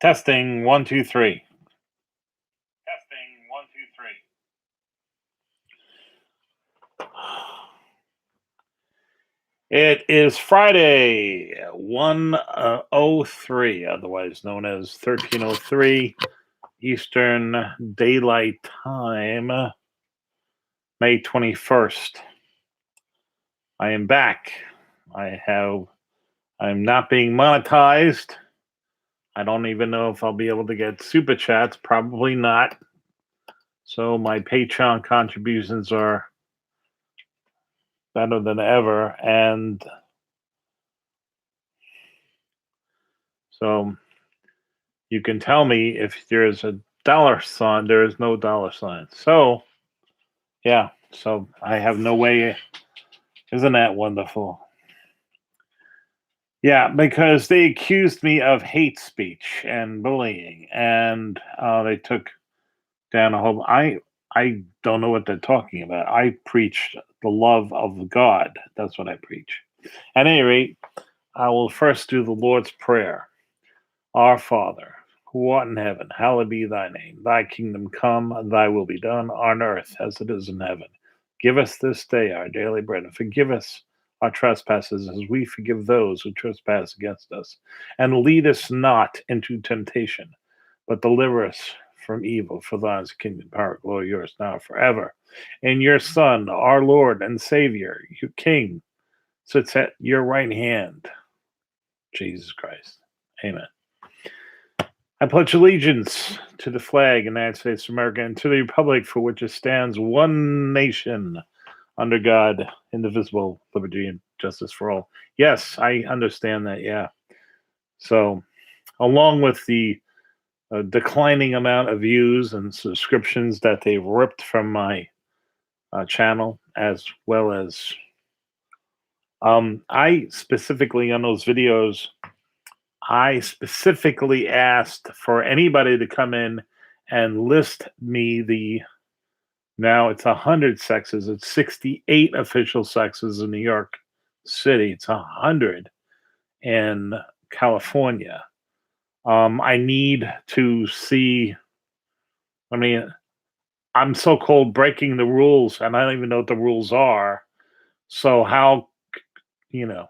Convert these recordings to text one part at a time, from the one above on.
Testing one, two, three. Testing one, two, three. It is Friday, 1:03, otherwise known as 13:03 Eastern Daylight Time, May 21st. I am back. I'm not being monetized. I don't even know if I'll be able to get super chats. Probably not. So my Patreon contributions are better than ever. And so you can tell me if there's a dollar sign. There is no dollar sign. So, yeah. So I have no way. Isn't that wonderful? Yeah, because they accused me of hate speech and bullying, and they took down a whole. I don't know what they're talking about. I preach the love of God. That's what I preach. At any rate, I will first do the Lord's Prayer. Our Father, who art in heaven, hallowed be thy name. Thy kingdom come, thy will be done on earth as it is in heaven. Give us this day our daily bread, and forgive us our trespasses as we forgive those who trespass against us. And lead us not into temptation, but deliver us from evil. For thine is the kingdom, power, glory, yours now forever. And your Son, our Lord and Savior, your King, sits at your right hand, Jesus Christ. Amen. I pledge allegiance to the flag of the United States of America and to the republic for which it stands, one nation, under God, indivisible, liberty and justice for all. Yes, I understand that, yeah. So, along with the declining amount of views and subscriptions that they've ripped from my channel, as well as I specifically on those videos, I specifically asked for anybody to come in and list me now it's 100 sexes. It's 68 official sexes in New York City. It's 100 in California. I need to see, I mean, I'm so cold breaking the rules and I don't even know what the rules are. So how, you know,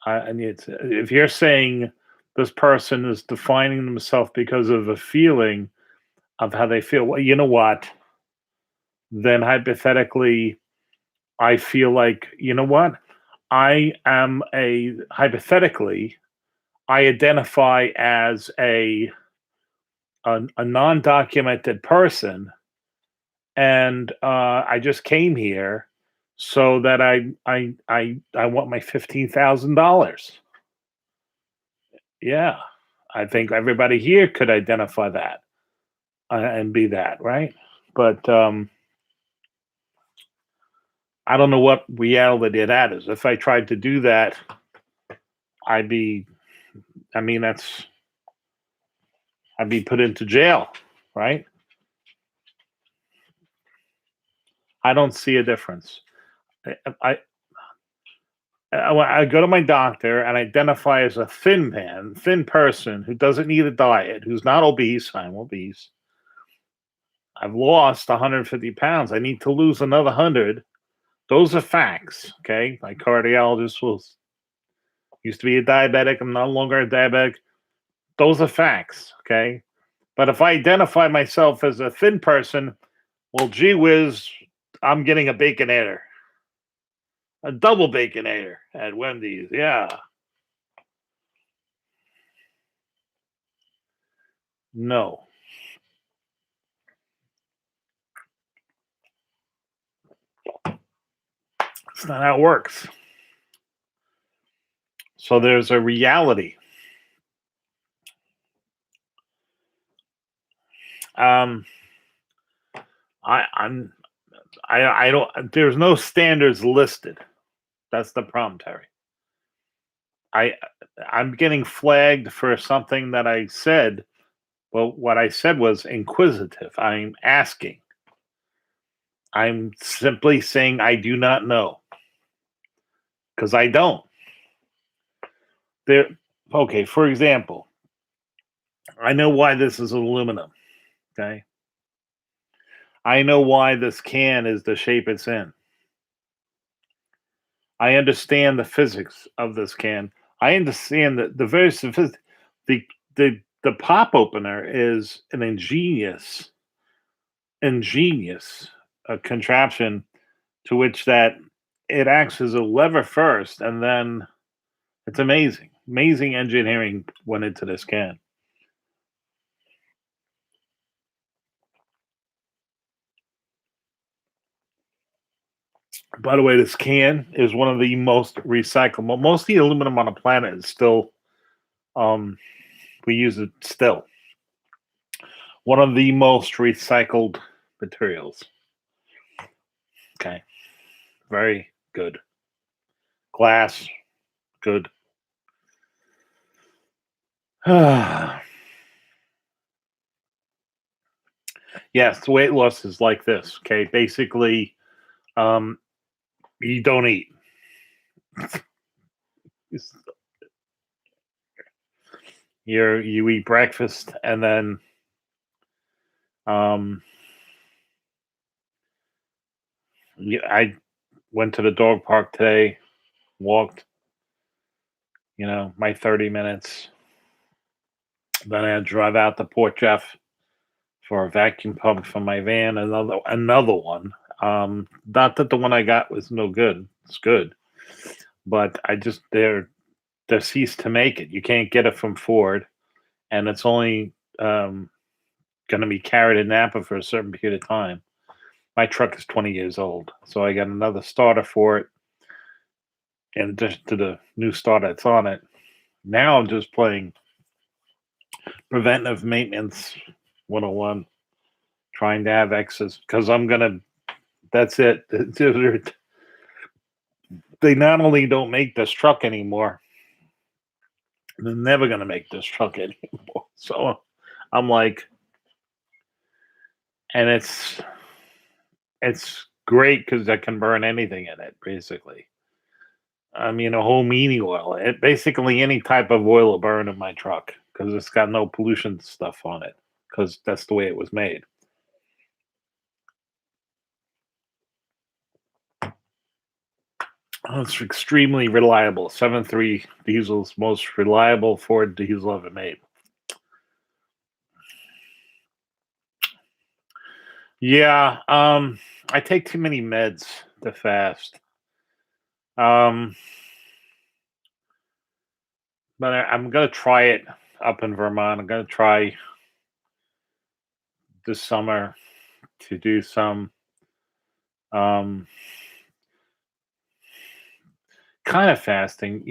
and if you're saying this person is defining themselves because of a feeling of how they feel, well, you know what? Then hypothetically, I feel like, you know what? Hypothetically, I identify as a non-documented person, and I just came here so that I want my $15,000. Yeah, I think everybody here could identify that and be that, right? But I don't know what reality that is. If I tried to do that, I'd be, I mean, I'd be put into jail, right? I don't see a difference. I, I go to my doctor and identify as a thin person who doesn't need a diet, who's not obese. I'm obese. I've lost 150 pounds. I need to lose another 100. Those are facts. Okay. My cardiologist used to be a diabetic. I'm no longer a diabetic. Those are facts. Okay. But if I identify myself as a thin person, well, gee whiz, I'm getting a baconator. A double baconator at Wendy's. Yeah. No. That's not how it works. So there's a reality. Um, I don't. There's no standards listed. That's the problem, Terry. I'm getting flagged for something that I said. Well, what I said was inquisitive. I'm asking. I'm simply saying I do not know because I don't. There. Okay. For example, I know why this is aluminum. Okay. I know why this can is the shape it's in. I understand the physics of this can. I understand that the very the the pop opener is an ingenious contraption to which that it acts as a lever first, and then it's amazing. Amazing engineering went into this can. By the way, this can is one of the most recyclable. Most of the aluminum on the planet is still, um, we use it still. One of the most recycled materials. Okay, very good. Glass, good. Yes, weight loss is like this. Okay, basically, um, you don't eat. You eat breakfast and then um, I went to the dog park today, walked, my 30 minutes. Then I drive out to Port Jeff for a vacuum pump for my van. Another one. Not that the one I got was no good. It's good, but I just they're ceased to make it. You can't get it from Ford, and it's only going to be carried in Napa for a certain period of time. My truck is 20 years old, so I got another starter for it in addition to the new starter that's on it. Now I'm just playing preventive maintenance 101, trying to have excess because I'm gonna. That's it. They not only don't make this truck anymore, they're never gonna make this truck anymore. So I'm like, and it's great because I can burn anything in it, basically. I mean, a whole meaty oil. It basically any type of oil will burn in my truck because it's got no pollution stuff on it because that's the way it was made. Oh, it's extremely reliable. 7.3 diesel's most reliable Ford diesel ever made. Yeah, I take too many meds to fast. Um, but I'm gonna try it up in Vermont. I'm gonna try this summer to do some um kind of fasting.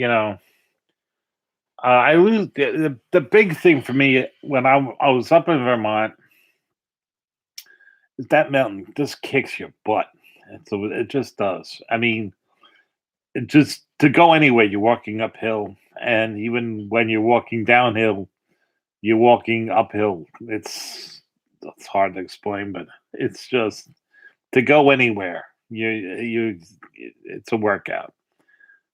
I lose the big thing for me when I was up in Vermont is that mountain just kicks your butt. And so it just does. I mean, it just to go anywhere, you're walking uphill, and even when you're walking downhill, you're walking uphill. It's hard to explain, but it's just to go anywhere. It's a workout.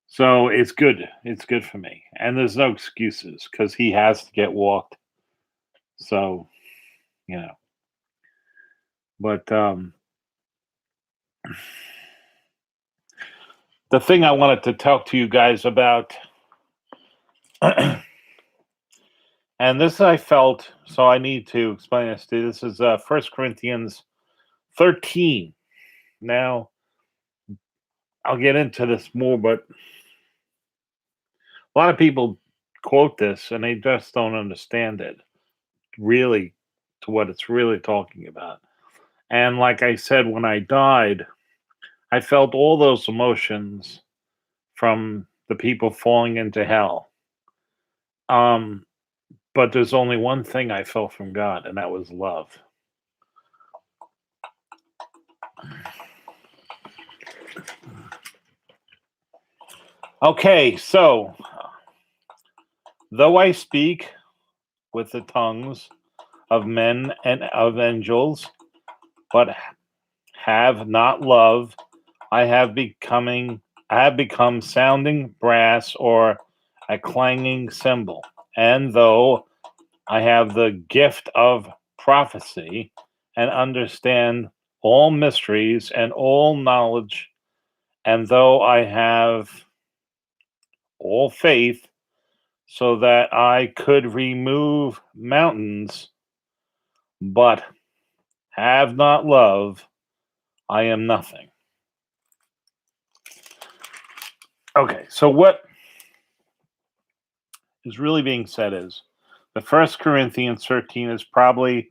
So it's good. It's good for me, and there's no excuses because he has to get walked. So you know, but the thing I wanted to talk to you guys about, and this I felt, so I need to explain this to you. This is 1 Corinthians 13. Now, I'll get into this more, but a lot of people quote this and they just don't understand it really to what it's really talking about. And like I said, when I died, I felt all those emotions from the people falling into hell. Um, but there's only one thing I felt from God, and that was love. Okay, so though I speak with the tongues of men and of angels, but have not love, I have become sounding brass or a clanging cymbal. And though I have the gift of prophecy and understand all mysteries and all knowledge. And though I have all faith so that I could remove mountains, but have not love, I am nothing. Okay, so what is really being said is the First Corinthians 13 is probably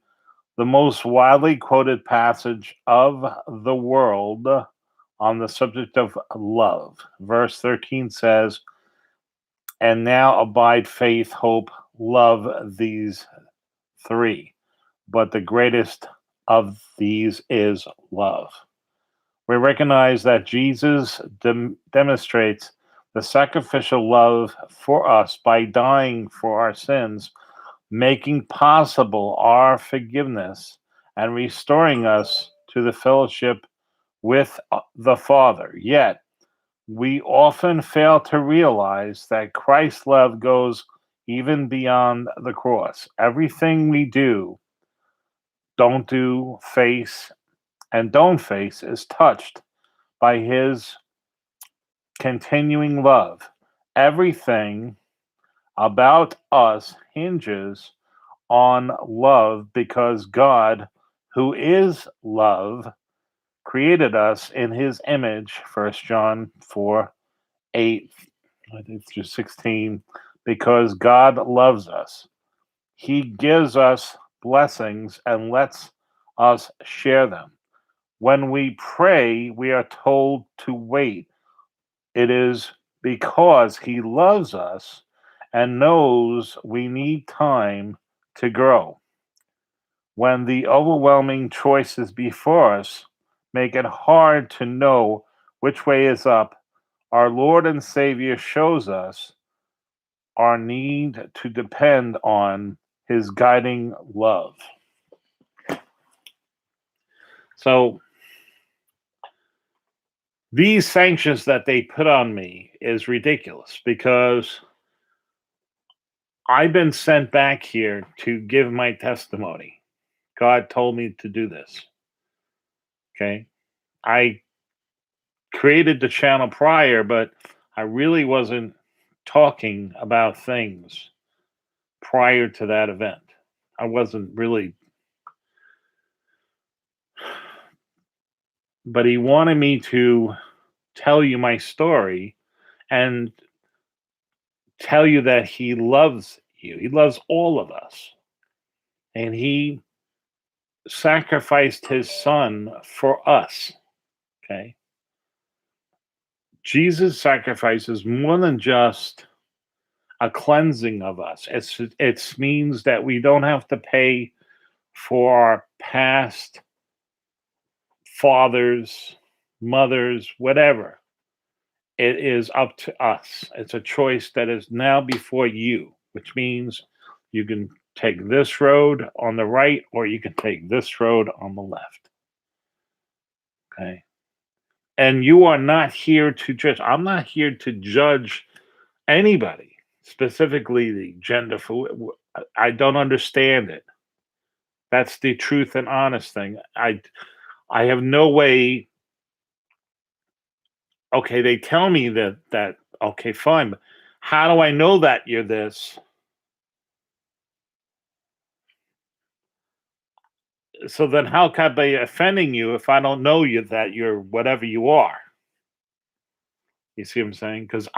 the most widely quoted passage of the world on the subject of love. Verse 13 says, "And now abide faith, hope, love, these three, but the greatest of these is love." We recognize that Jesus demonstrates the sacrificial love for us by dying for our sins, making possible our forgiveness and restoring us to the fellowship with the Father. Yet, we often fail to realize that Christ's love goes even beyond the cross. Everything we do, don't do, face, and don't face is touched by his continuing love. Everything about us hinges on love because God, who is love, created us in his image, 1 John 4:8, I think through 16, because God loves us. He gives us blessings and lets us share them. When we pray, we are told to wait. It is because he loves us and knows we need time to grow. When the overwhelming choices before us make it hard to know which way is up, our Lord and Savior shows us our need to depend on his guiding love. So, these sanctions that they put on me is ridiculous because I've been sent back here to give my testimony. God told me to do this. Okay. I created the channel prior, but I really wasn't talking about things prior to that event. I wasn't really, but he wanted me to tell you my story and tell you that he loves you. He loves all of us. And he sacrificed his son for us. Okay. Jesus' sacrifice is more than just a cleansing of us. It means that we don't have to pay for our past fathers, mothers, whatever. It is up to us. It's a choice that is now before you, which means you can take this road on the right or you can take this road on the left. Okay. And you are not here to judge. I'm not here to judge anybody, specifically the gender fluid. I don't understand it. That's the truth and honest thing. I have no way. Okay, they tell me that okay, fine, but how do I know that you're this? So then how can I be offending you if I don't know you that you're whatever you are? You see what I'm saying? Because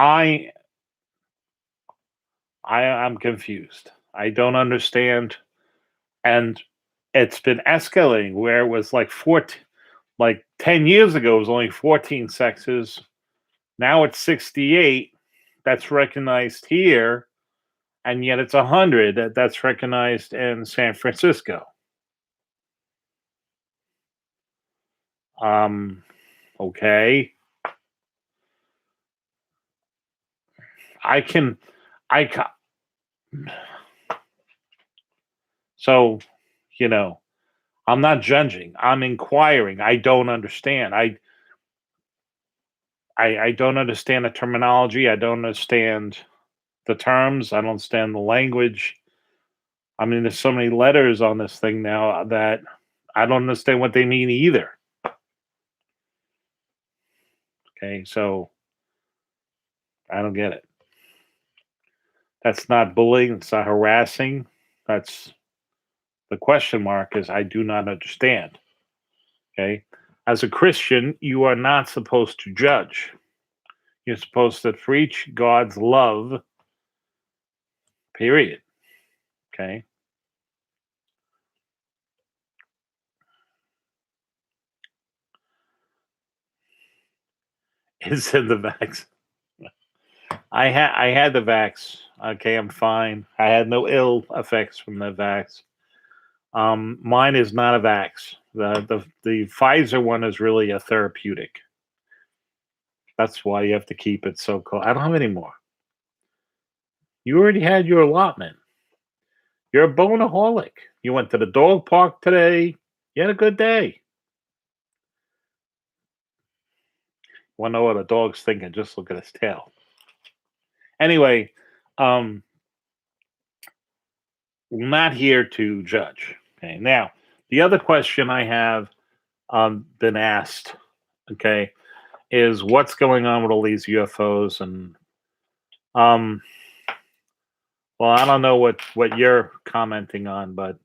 I'm confused. I don't understand, and it's been escalating where it was like 14, like 10 years ago, it was only 14 sexes. Now it's 68 that's recognized here, and yet it's 100 that's recognized in San Francisco. Um, okay. I can, I ca so, you know, I'm not judging. I'm inquiring. I don't understand. I don't understand the terminology. I don't understand the terms. I don't understand the language. I mean, there's so many letters on this thing now that I don't understand what they mean either. Okay, so I don't get it. That's not bullying. It's not harassing. That's the question mark is I do not understand. Okay. As a Christian, you are not supposed to judge. You're supposed to preach God's love, period. Okay. It's in the vax. I had the vax. Okay, I'm fine. I had no ill effects from the vax. Mine is not a vax. The Pfizer one is really a therapeutic. That's why you have to keep it so close. I don't have any more. You already had your allotment. You're a boneaholic. You went to the dog park today. You had a good day. Want to know what a dog's thinking? Just look at his tail. Anyway, um, we're not here to judge. Okay. Now, the other question I have been asked, okay, is what's going on with all these UFOs and um, well, I don't know what you're commenting on, but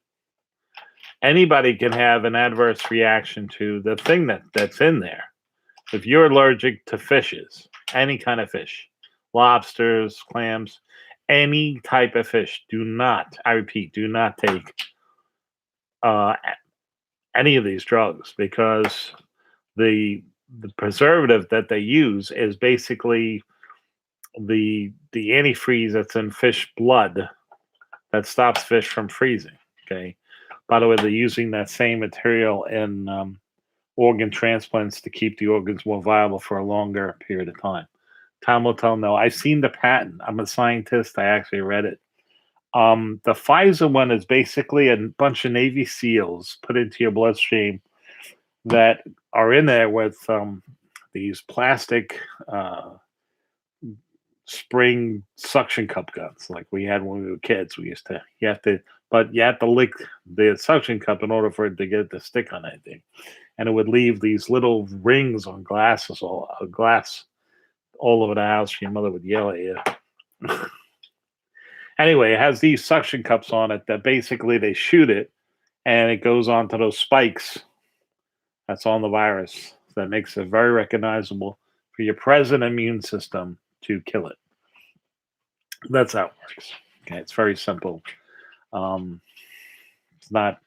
anybody can have an adverse reaction to the thing that's in there. If you're allergic to fishes, any kind of fish, lobsters, clams, any type of fish, do not, I repeat, do not take any of these drugs because the the preservative that they use is basically the antifreeze that's in fish blood that stops fish from freezing. Okay. By the way, they're using that same material in organ transplants to keep the organs more viable for a longer period of time. Time will tell. No, I've seen the patent. I'm a scientist. I actually read it. The Pfizer one is basically a bunch of Navy SEALs put into your bloodstream that are in there with these plastic spring suction cup guns, like we had when we were kids. We used to, but you have to lick the suction cup in order for it to get the stick on anything, and it would leave these little rings on glass all over the house. Your mother would yell at you. Anyway, it has these suction cups on it that basically they shoot it and it goes onto those spikes that's on the virus that makes it very recognizable for your present immune system to kill it. That's how it works. Okay, it's very simple. Um, it's not.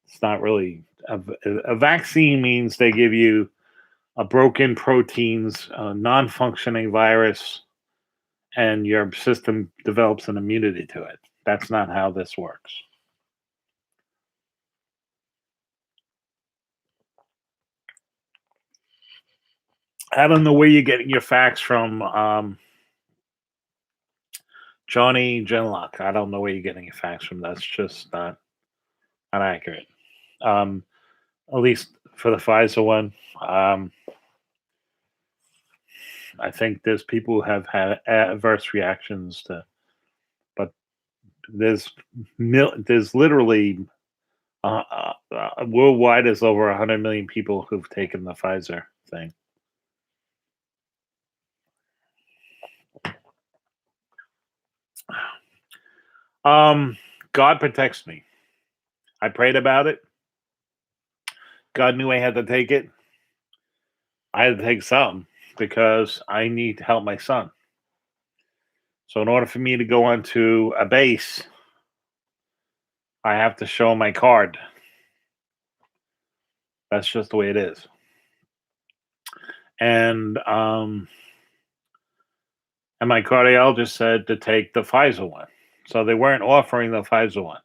It's not really a vaccine means they give you a broken proteins, a non-functioning virus, and your system develops an immunity to it. That's not how this works. I don't know where you're getting your facts from, Johnny Genlock. I don't know where you're getting your facts from. That's just not accurate. Um, at least for the Pfizer one. I think there's people who have had adverse reactions to, but there's literally worldwide is over 100 million people who've taken the Pfizer thing. God protects me. I prayed about it. God knew I had to take it. I had to take some because I need to help my son. So in order for me to go onto a base, I have to show my card. That's just the way it is. And my cardiologist said to take the Pfizer one. So they weren't offering the Pfizer one.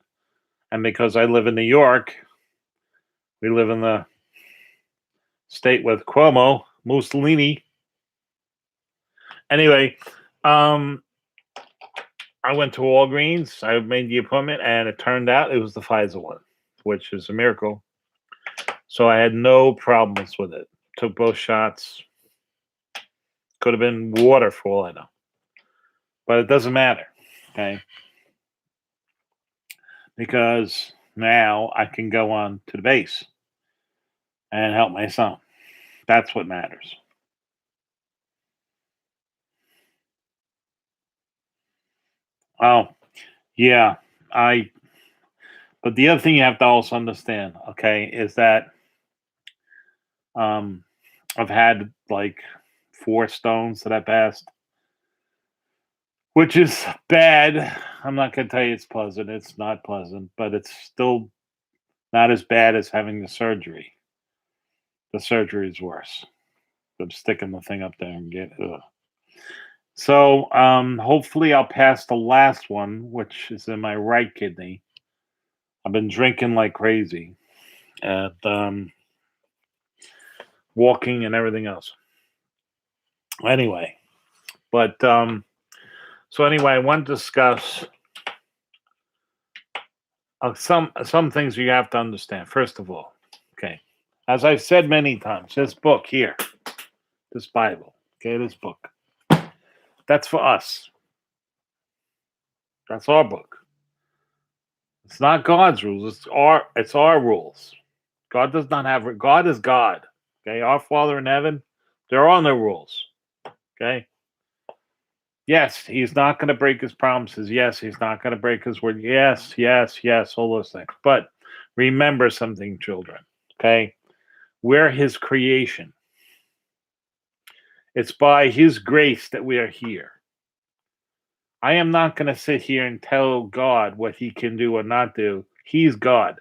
And because I live in New York, we live in the state with Cuomo, Mussolini. Anyway, I went to Walgreens. I made the appointment, and it turned out it was the Pfizer one, which is a miracle. So I had no problems with it. Took both shots. Could have been water for all I know. But it doesn't matter. Okay. because now I can go on to the base and help my son. That's what matters. Oh, yeah. I But the other thing you have to also understand, okay, is that um I've had like 4 stones that I passed, which is bad. I'm not gonna tell you it's pleasant. It's not pleasant, but it's still not as bad as having the surgery. The surgery is worse. Than sticking the thing up there and get. Ugh. So hopefully I'll pass the last one, which is in my right kidney. I've been drinking like crazy and walking and everything else. Anyway, but I want to discuss some things you have to understand. First of all, okay, as I've said many times, this book here, this Bible, okay, this book, that's for us. That's our book. It's not God's rules. It's our rules. God does not have God is God. Okay, our Father in heaven, there are no rules. Okay. Yes, he's not going to break his promises. Yes, he's not going to break his word. Yes, yes, yes, all those things. But remember something, children. Okay, we're his creation. It's by his grace that we are here. I am not going to sit here and tell God what he can do or not do. He's God.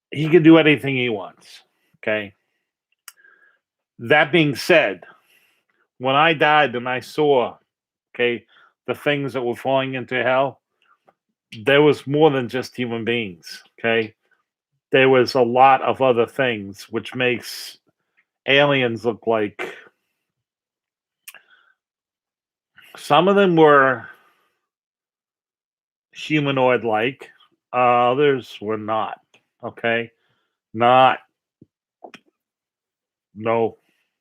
He can do anything he wants. Okay. That being said, when I died and I saw, okay, the things that were falling into hell, there was more than just human beings. Okay. There was a lot of other things, which makes aliens look like some of them were humanoid like, others were not. Okay. Not, no.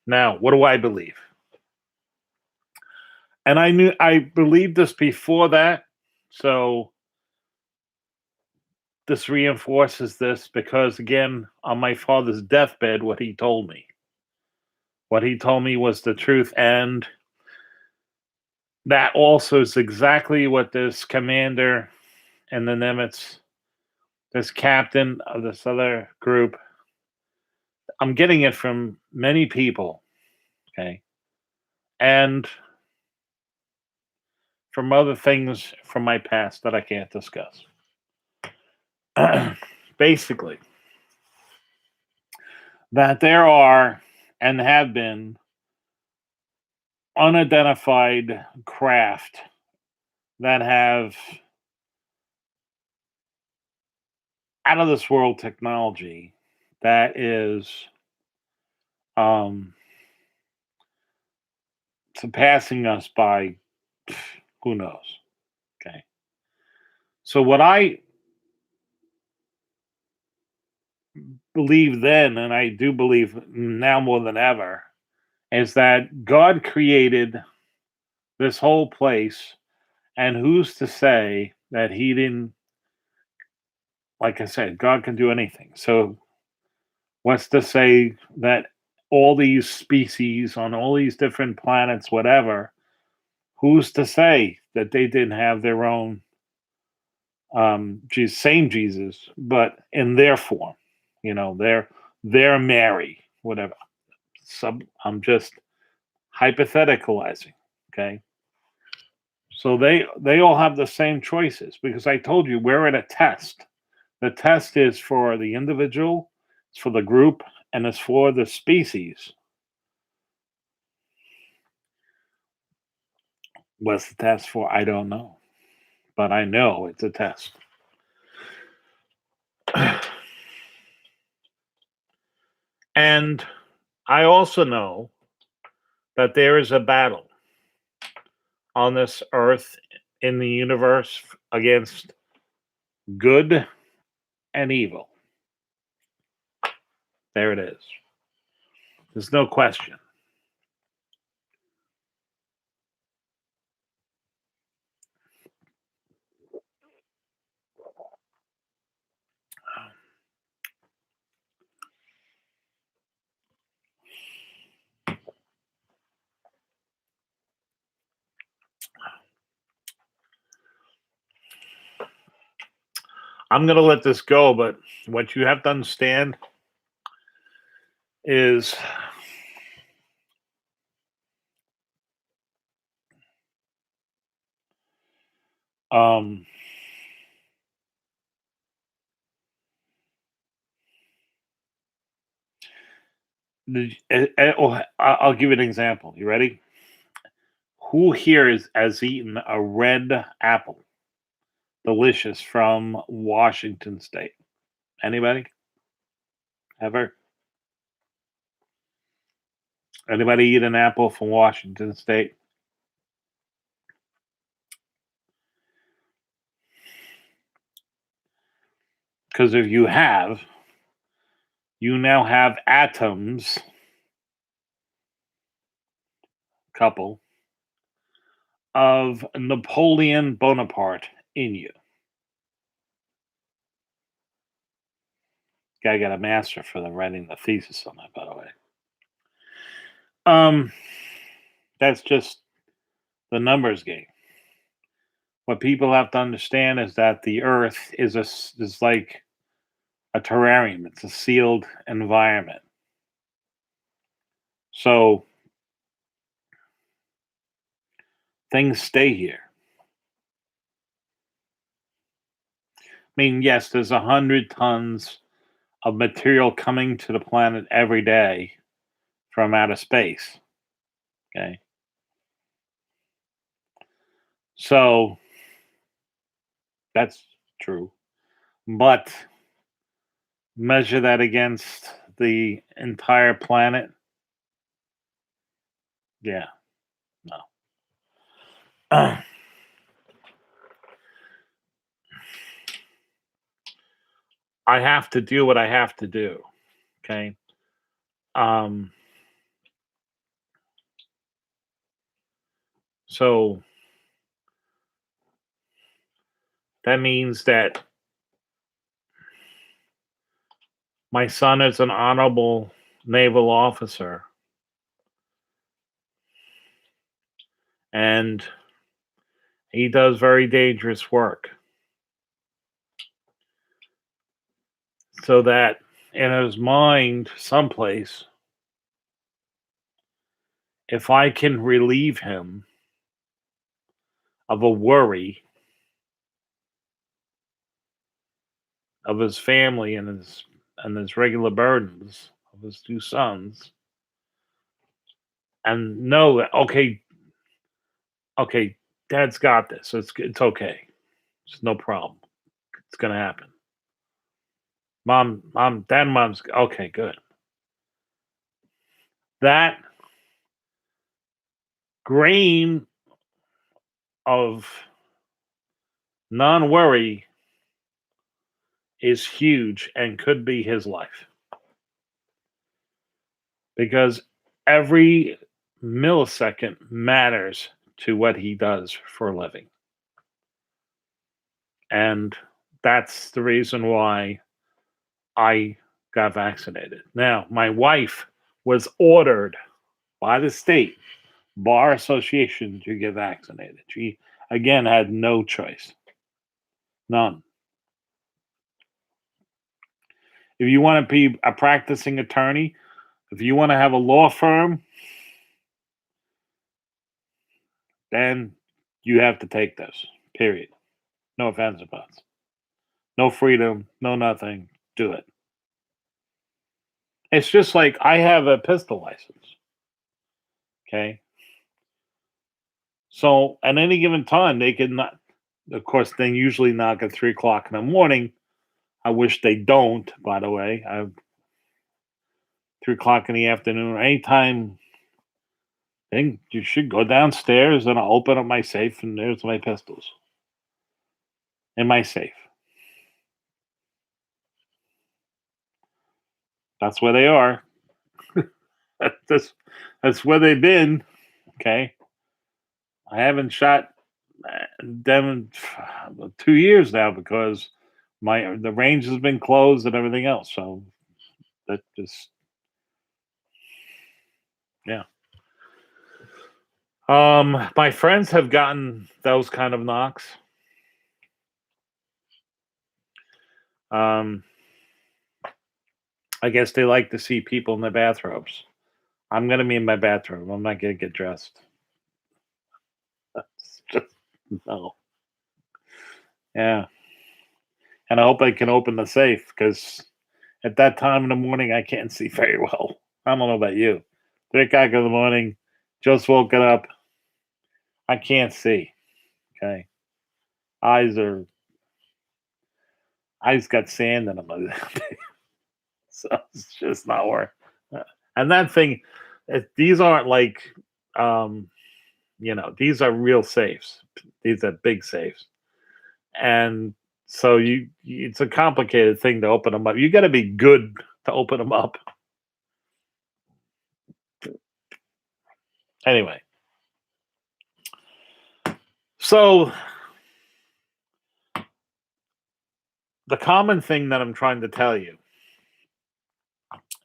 Now, what do I believe? And I believed this before that. So this reinforces this because, again, on my father's deathbed, what he told me was the truth. And that also is exactly what this commander and the Nimitz, this captain of this other group, I'm getting it from many people. Okay. And from other things from my past that I can't discuss. Basically, that there are and have been unidentified craft that have out of this world technology that is um, surpassing us by who knows. Okay. So, what I believe then, and I do believe now more than ever, is that God created this whole place. And who's to say that he didn't, like I said, God can do anything. So, what's to say that all these species on all these different planets, whatever, who's to say that they didn't have their own same Jesus, but in their form, they're Mary, whatever. I'm just hypotheticalizing, okay? So they all have the same choices because I told you we're at a test. The test is for the individual, it's for the group, and it's for the species. What's the test for? I don't know. But I know it's a test. And I also know that there is a battle on this earth in the universe against good and evil. There it is. There's no question. I'm gonna let this go, but what you have to understand is um I'll give you an example. You ready? Who here has eaten a red apple? Delicious from Washington State. Anybody? Ever? Anybody eat an apple from Washington State? Because if you have, you now have atoms, couple, of Napoleon Bonaparte in you. Guy got a master for the writing the thesis on that, by the way. Um, that's just the numbers game. What people have to understand is that the Earth is like a terrarium. It's a sealed environment. So things stay here. I mean, yes, there's 100 tons of material coming to the planet every day from outer space. Okay. So that's true. But measure that against the entire planet. Yeah, no. I have to do what I have to do. Okay. Um, so that means that my son is an honorable naval officer and he does very dangerous work. So that in his mind, someplace, if I can relieve him of a worry of his family and his regular burdens of his two sons, and know that okay, Dad's got this. It's okay. It's no problem. It's gonna happen. Dad, mom's okay. Good. That grain of non-worry is huge and could be his life because every millisecond matters to what he does for a living. And that's the reason why I got vaccinated. Now, my wife was ordered by the state bar association to get vaccinated. She again had no choice. None. If you want to be a practicing attorney, if you want to have a law firm, then you have to take this. Period. No offense or buts. No freedom, no nothing. Do it. It's just like I have a pistol license. Okay. So at any given time, they can not, of course, they usually knock at 3 o'clock in the morning. I wish they don't, by the way. 3 o'clock in the afternoon, anytime, then you should go downstairs and I'll open up my safe and there's my pistols in my safe. That's where they are. that's that's where they've been. Okay. I haven't shot them in 2 years now because the range has been closed and everything else. So that just yeah. My friends have gotten those kind of knocks. Um, I guess they like to see people in their bathrobes. I'm gonna be in my bathrobe. I'm not gonna get dressed. That's just no. Yeah, and I hope I can open the safe because at that time in the morning I can't see very well. I don't know about you. 3 o'clock in the morning, just woken up. I can't see. Okay, eyes are eyes got sand in them, so it's just not work. And that thing, these aren't like, um, these are real safes. These are big safes, and so it's a complicated thing to open them up. You got to be good to open them up. Anyway, so the common thing that I'm trying to tell you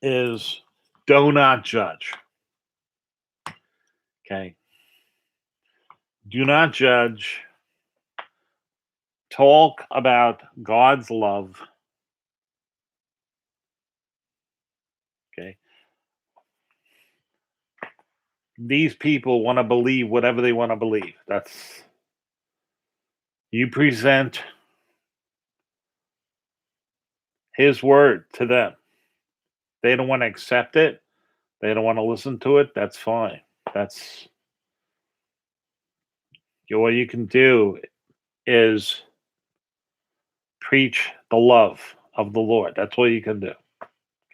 is do not judge. Okay. Do not judge. Talk about God's love. Okay. These people want to believe whatever they want to believe. That's you present his word to them. They don't want to accept it. They don't want to listen to it. That's fine. That's what you can do is preach the love of the Lord. That's what you can do.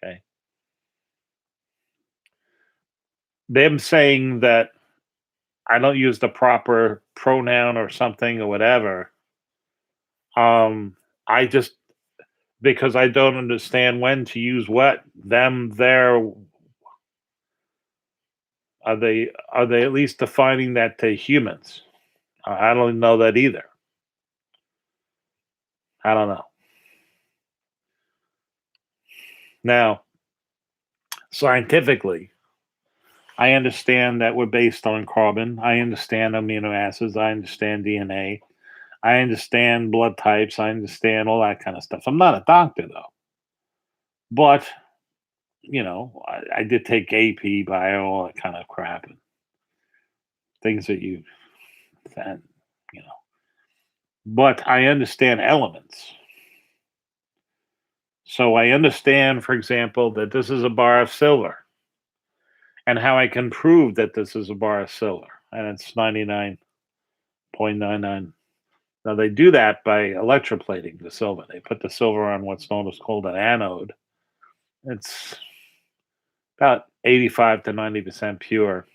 Okay. Them saying that I don't use the proper pronoun or something or whatever. I just because I don't understand when to use what, them, their, are they at least defining that to humans? I don't know that either. I don't know. Now, scientifically, I understand that we're based on carbon. I understand amino acids. I understand DNA. I understand blood types. I understand all that kind of stuff. I'm not a doctor though, but I did take AP, bio, all that kind of crap, and things that you know. But I understand elements. So I understand, for example, that this is a bar of silver and how I can prove that this is a bar of silver and it's 99.99. Now they do that by electroplating the silver. They put the silver on what's known as called an anode. It's about 85 to 90% pure.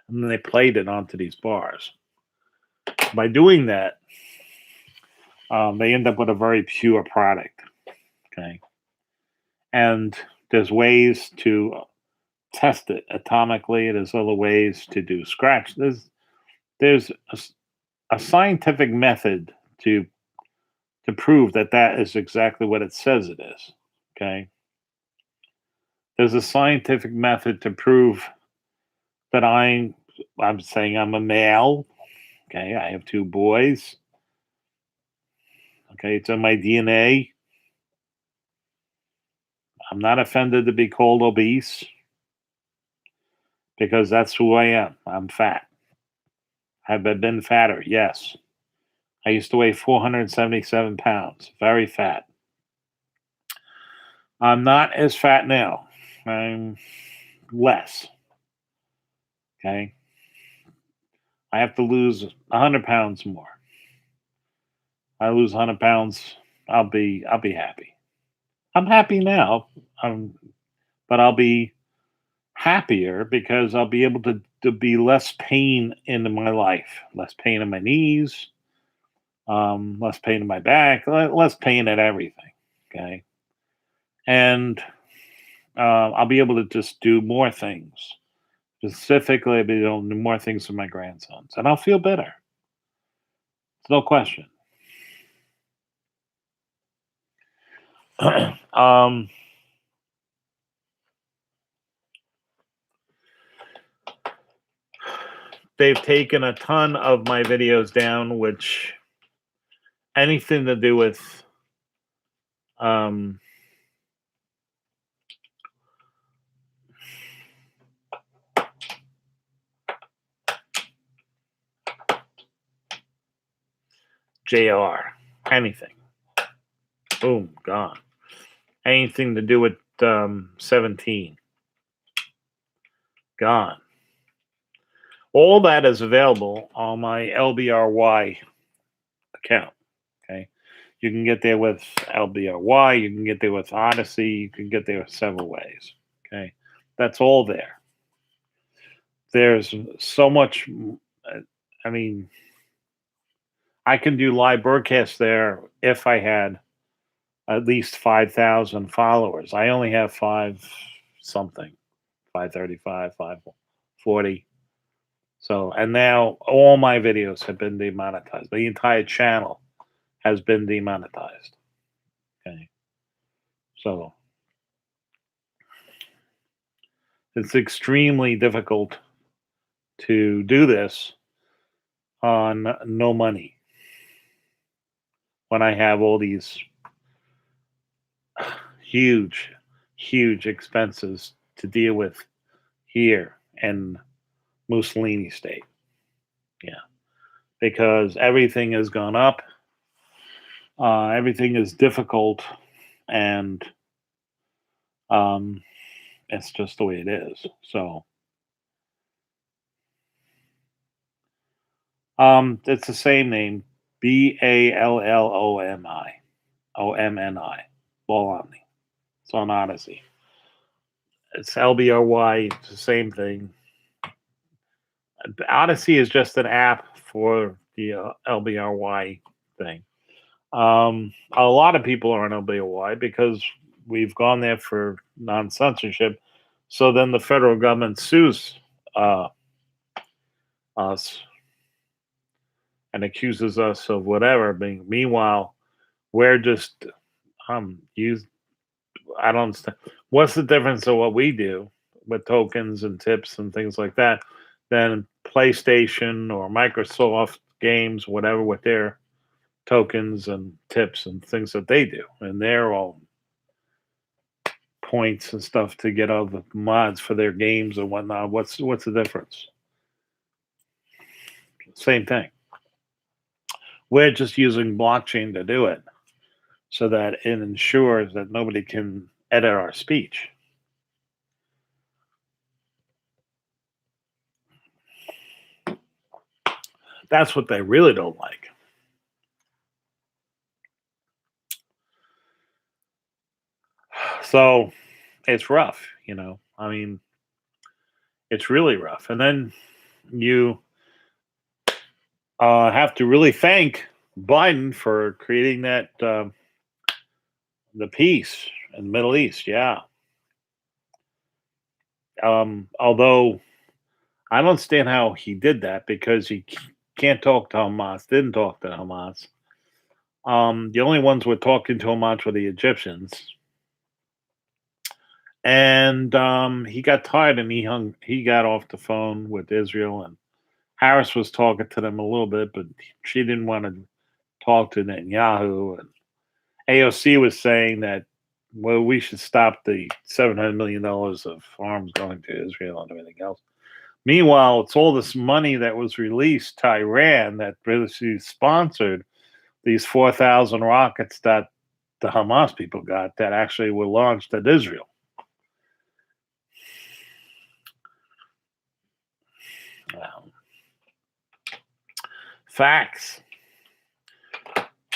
And then they plate it onto these bars. By doing that, they end up with a very pure product. Okay. And there's ways to test it atomically. There's other ways to do scratch. There's a scientific method to prove that that is exactly what it says it is. Okay. There's a scientific method to prove that I'm saying I'm a male. Okay, I have 2 boys. Okay, it's in my DNA. I'm not offended to be called obese because that's who I am. I'm fat. Have I been fatter? Yes. I used to weigh 477 pounds. Very fat. I'm not as fat now. I'm less. Okay. I have to lose 100 pounds more. I lose 100 pounds, I'll be happy. I'm happy now, but I'll be happier because I'll be able to be less pain in my life, less pain in my knees, less pain in my back, less pain at everything. Okay, and I'll be able to just do more things. Specifically, I'll be able to do more things for my grandsons, and I'll feel better. It's no question. um, they've taken a ton of my videos down, which anything to do with Um, JR, anything. Boom, gone. Anything to do with 17, gone. All that is available on my LBRY account. Okay. You can get there with LBRY, you can get there with Odyssey, you can get there several ways. Okay. That's all there. There's so much. I mean, I can do live broadcasts there if I had at least 5,000 followers. I only have five something, 535, 540. So, and now all my videos have been demonetized. The entire channel has been demonetized. Okay. So it's extremely difficult to do this on no money when I have all these huge, huge expenses to deal with here in Mussolini state. Yeah. Because everything has gone up, everything is difficult, and it's just the way it is. So, it's the same name, Ballomi, Bologna. It's on Odyssey. It's LBRY. It's the same thing. Odyssey is just an app for the LBRY thing. A lot of people are on LBRY because we've gone there for non censorship. So then the federal government sues uh, us and accuses us of whatever. Meanwhile, we're just used. I don't understand. What's the difference of what we do with tokens and tips and things like that than PlayStation or Microsoft games, whatever, with their tokens and tips and things that they do, and they're all points and stuff to get all the mods for their games and whatnot. What's the difference? Same thing. We're just using blockchain to do it so that it ensures that nobody can edit our speech. That's what they really don't like. So it's rough, you know. I mean, it's really rough. And then you have to really thank Biden for creating that the peace in the Middle East. Yeah. Although I don't understand how he did that because he can't talk to Hamas. Didn't talk to Hamas. The only ones were talking to Hamas were the Egyptians, and he got tired and he got off the phone with Israel, and Harris was talking to them a little bit, but she didn't want to talk to Netanyahu. And AOC was saying that, well, we should stop the $700 million of arms going to Israel and everything else. Meanwhile, it's all this money that was released to Iran that basically sponsored these 4,000 rockets that the Hamas people got that actually were launched at Israel. Um, Facts.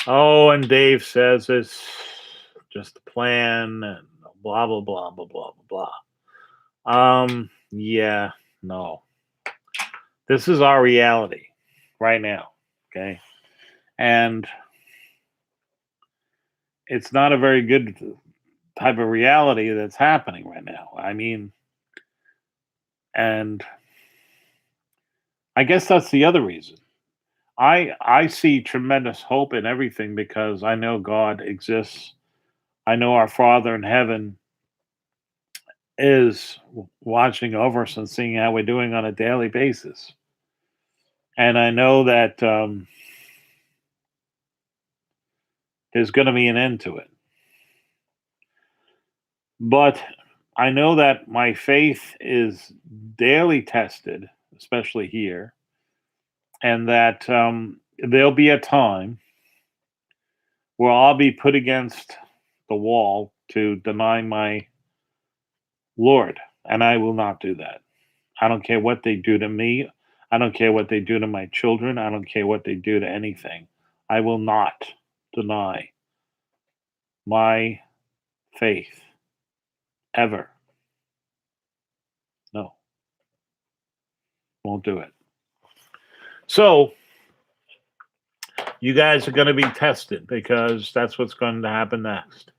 Oh, and Dave says it's just a plan and blah, blah, blah, blah, blah, blah, blah. Yeah, no. This is our reality right now. Okay. And it's not a very good type of reality that's happening right now. I mean, and I guess that's the other reason. I see tremendous hope in everything because I know God exists. I know our Father in heaven is watching over us and seeing how we're doing on a daily basis. And I know that there's going to be an end to it. But I know that my faith is daily tested, especially here, and that there'll be a time where I'll be put against the wall to deny my Lord, and I will not do that. I don't care what they do to me. I don't care what they do to my children. I don't care what they do to anything. I will not deny my faith ever. No, won't do it. So, you guys are going to be tested because that's what's going to happen next.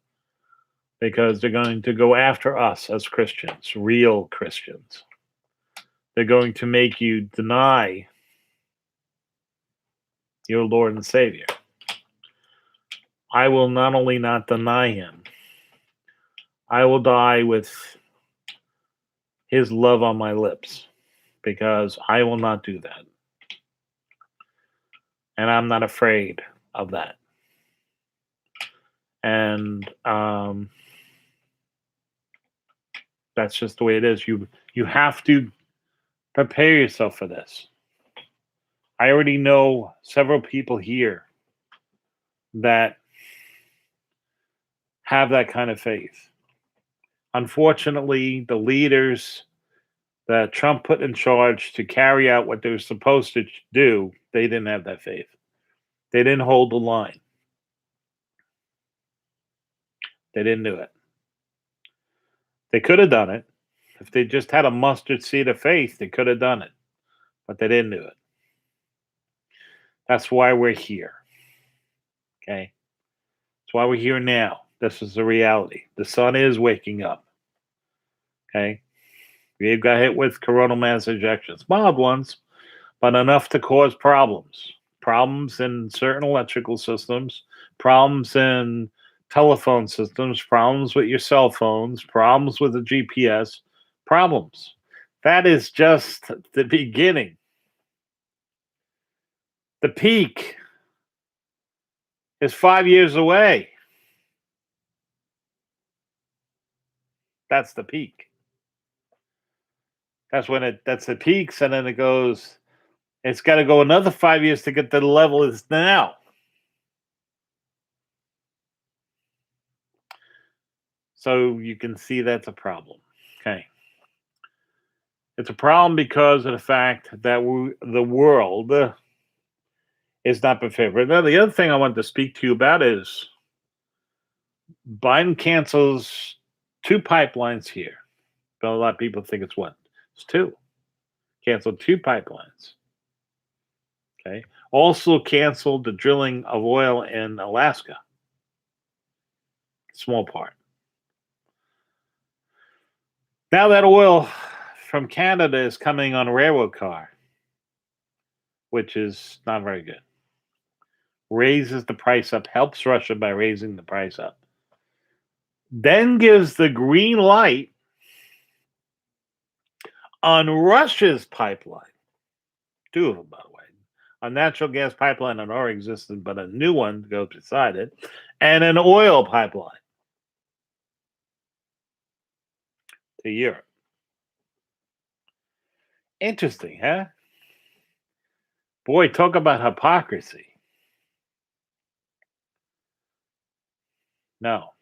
Because they're going to go after us as Christians, real Christians. They're going to make you deny your Lord and Savior. I will not only not deny him, I will die with his love on my lips because I will not do that. And I'm not afraid of that. And that's just the way it is. You have to prepare yourself for this. I already know several people here that have that kind of faith. Unfortunately, the leaders that Trump put in charge to carry out what they were supposed to do, they didn't have that faith. They didn't hold the line. They didn't do it. They could have done it. If they just had a mustard seed of faith, they could have done it. But they didn't do it. That's why we're here. Okay? That's why we're here now. This is the reality. The sun is waking up. Okay? We've got hit with coronal mass ejections. Mild ones, but enough to cause problems. Problems in certain electrical systems, problems in telephone systems, problems with your cell phones, problems with the GPS, problems. That is just the beginning. The peak is 5 years away. That's the peak. That's the peaks, and then it goes, it's got to go another 5 years to get to the level it's now. So you can see that's a problem. Okay. It's a problem because of the fact that the world is not prepared. Now, the other thing I want to speak to you about is Biden cancels two pipelines here. But a lot of people think it's one. It's two. Canceled two pipelines. Okay. Also canceled the drilling of oil in Alaska. Small part. Now that oil from Canada is coming on a railroad car, which is not very good. Raises the price up, helps Russia by raising the price up. Then gives the green light on Russia's pipeline. Two of them, by the way. A natural gas pipeline that already existed, but a new one goes beside it, and an oil pipeline to Europe. Interesting, huh? Boy, talk about hypocrisy. No.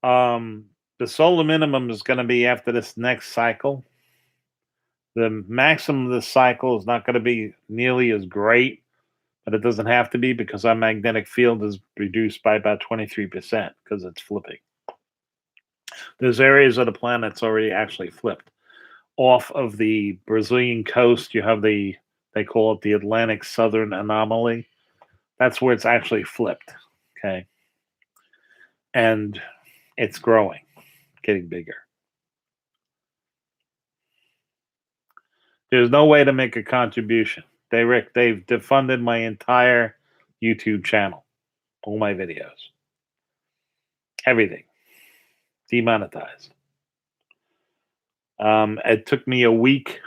The solar minimum is going to be after this next cycle. The maximum of this cycle is not going to be nearly as great, but it doesn't have to be because our magnetic field is reduced by about 23% because it's flipping. There's areas of the planet that's already actually flipped. Off of the Brazilian coast, you have they call it the Atlantic Southern Anomaly. That's where it's actually flipped. Okay. And it's growing, getting bigger. There's no way to make a contribution. They've defunded my entire YouTube channel, all my videos, everything, demonetized. It took me a week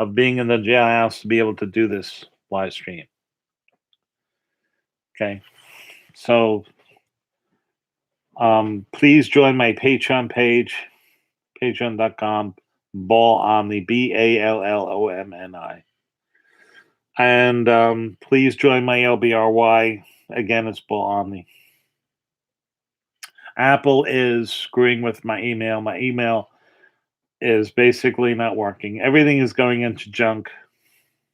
of being in the jailhouse to be able to do this live stream. Okay, so Please join my Patreon page, patreon.com, Ball Omni, Ballomni. And please join my LBRY. Again, it's Ball Omni. Apple is screwing with my email. My email is basically not working. Everything is going into junk.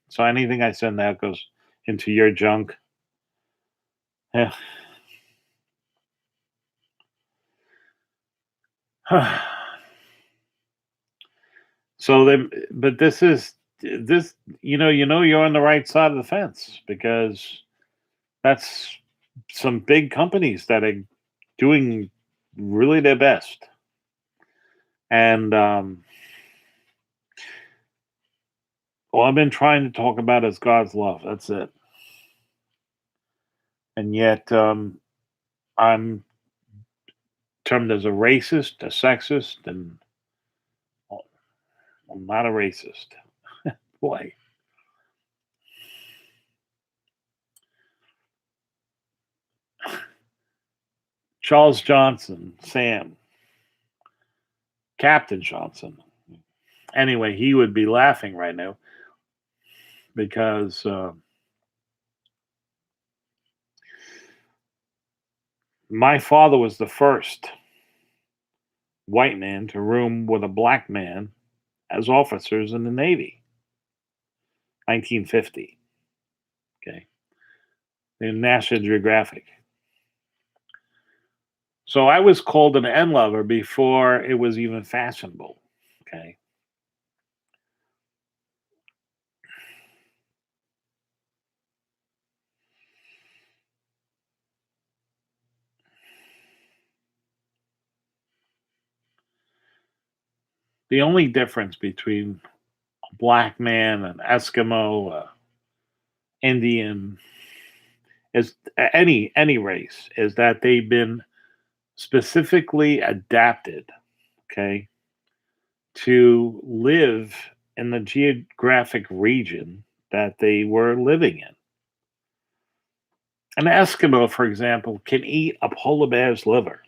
So anything I send out goes into your junk. Yeah. So then, but this you're on the right side of the fence because that's some big companies that are doing really their best. And all I've been trying to talk about is God's love. That's it. And yet, I'm termed as a racist, a sexist, and I'm not a racist. Boy. Charles Johnson, Sam, Captain Johnson. Anyway, he would be laughing right now because my father was the first white man to room with a black man as officers in the Navy. 1950. Okay. In National Geographic. So I was called an N lover before it was even fashionable. Okay. The only difference between a black man, an Eskimo, Indian, is any race is that they've been specifically adapted, okay, to live in the geographic region that they were living in. An Eskimo, for example, can eat a polar bear's liver.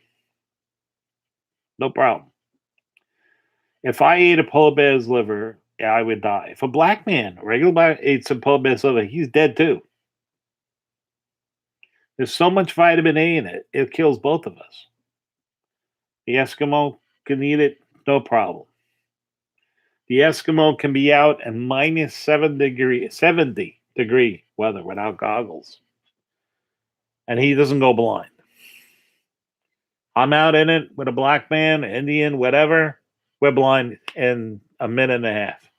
No problem. If I ate a polar bear's liver, yeah, I would die. If a black man, a regular black, ate some polar bear's liver, he's dead too. There's so much vitamin A in it, it kills both of us. The Eskimo can eat it, no problem. The Eskimo can be out in minus 70 degree weather without goggles. And he doesn't go blind. I'm out in it with a black man, Indian, whatever. We're blind in a minute and a half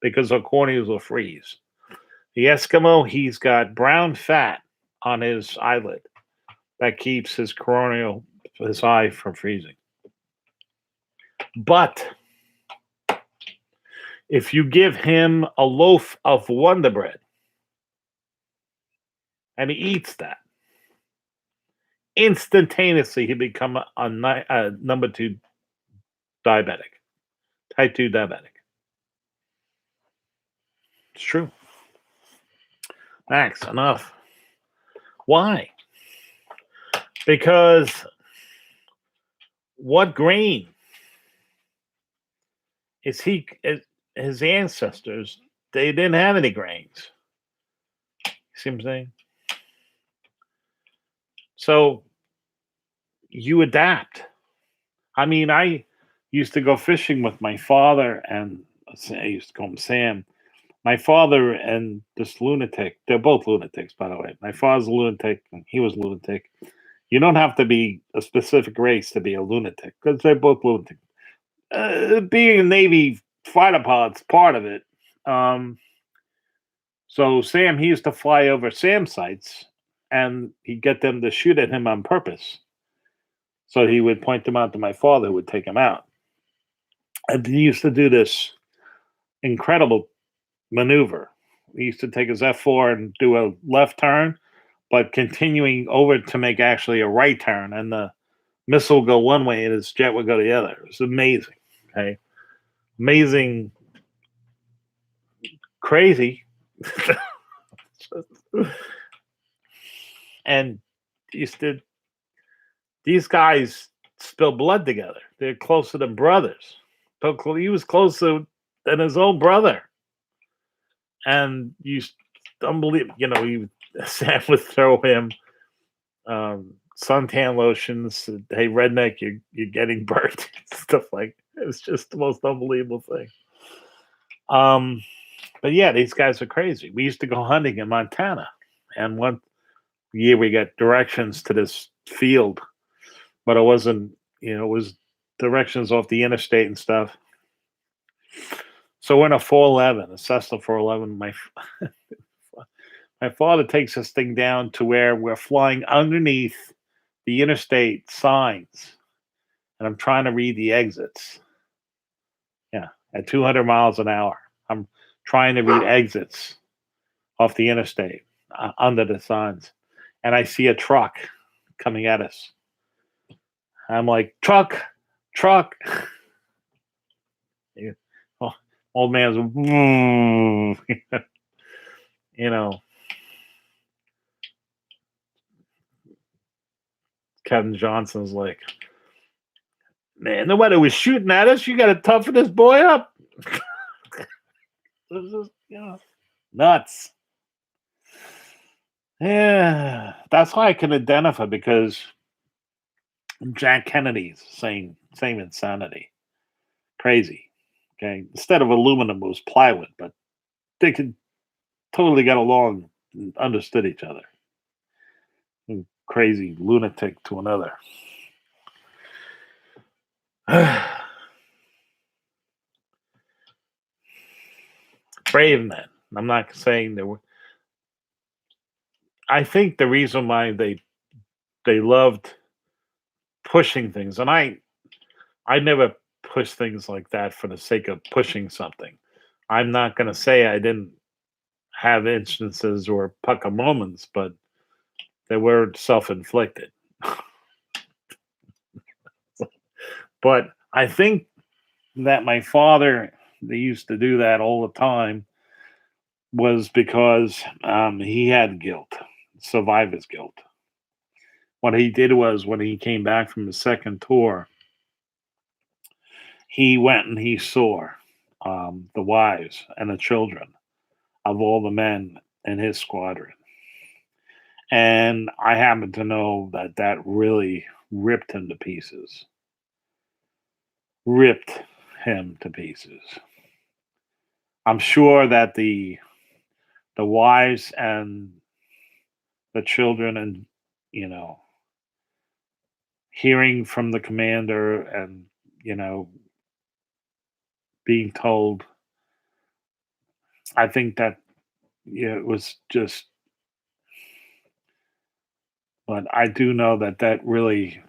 because our corneas will freeze. The Eskimo, he's got brown fat on his eyelid that keeps his his eye from freezing. But if you give him a loaf of Wonder Bread and he eats that, instantaneously he become a number 2 diabetic, type 2 diabetic. It's true. Max, enough. Why? Because what grain is his ancestors? They didn't have any grains. See what I'm saying? So you adapt. I mean, I used to go fishing with my father, and I used to call him Sam. My father and this lunatic, they're both lunatics, by the way. My father's a lunatic, and he was a lunatic. You don't have to be a specific race to be a lunatic because they're both lunatics. Being a Navy fighter pilot's part of it. So Sam, he used to fly over SAM sites and he'd get them to shoot at him on purpose. So he would point them out to my father, who would take him out. And he used to do this incredible maneuver. He used to take his F4 and do a left turn, but continuing over to make actually a right turn. And the missile would go one way and his jet would go the other. It was amazing. Okay. Amazing. Crazy. And used to These guys spill blood together. They're closer than brothers. He was closer than his own brother. And unbelievable, Sam would throw him suntan lotions. Hey, redneck, you're getting burnt. Stuff like it was just the most unbelievable thing. But yeah, these guys are crazy. We used to go hunting in Montana, and one year we got directions to this field, but it wasn't. It was directions off the interstate and stuff. So we're in a 411, a Cessna 411. My father takes this thing down to where we're flying underneath the interstate signs, and I'm trying to read the exits. Yeah, at 200 miles an hour, I'm trying to read exits off the interstate under the signs, and I see a truck coming at us. I'm like, truck. Yeah. Oh, old man's, Kevin Johnson's like, man, nobody was shooting at us. You got to toughen this boy up. This is, nuts. Yeah, that's why I can identify, because Jack Kennedy's same insanity. Crazy. Okay. Instead of aluminum, it was plywood, but they could totally get along and understood each other. Crazy lunatic to another. Brave men. I'm not saying there were. I think the reason why they loved pushing things, and I never push things like that for the sake of pushing something. I'm not going to say I didn't have instances or pucker moments, but they were self-inflicted. But I think that my father, they used to do that all the time, was because he had guilt, survivor's guilt. What he did was, when he came back from the second tour, he went and he saw the wives and the children of all the men in his squadron. And I happen to know that that really ripped him to pieces. Ripped him to pieces. I'm sure that the wives and the children, and hearing from the commander, and being told, I think that it was just, but I do know that that really,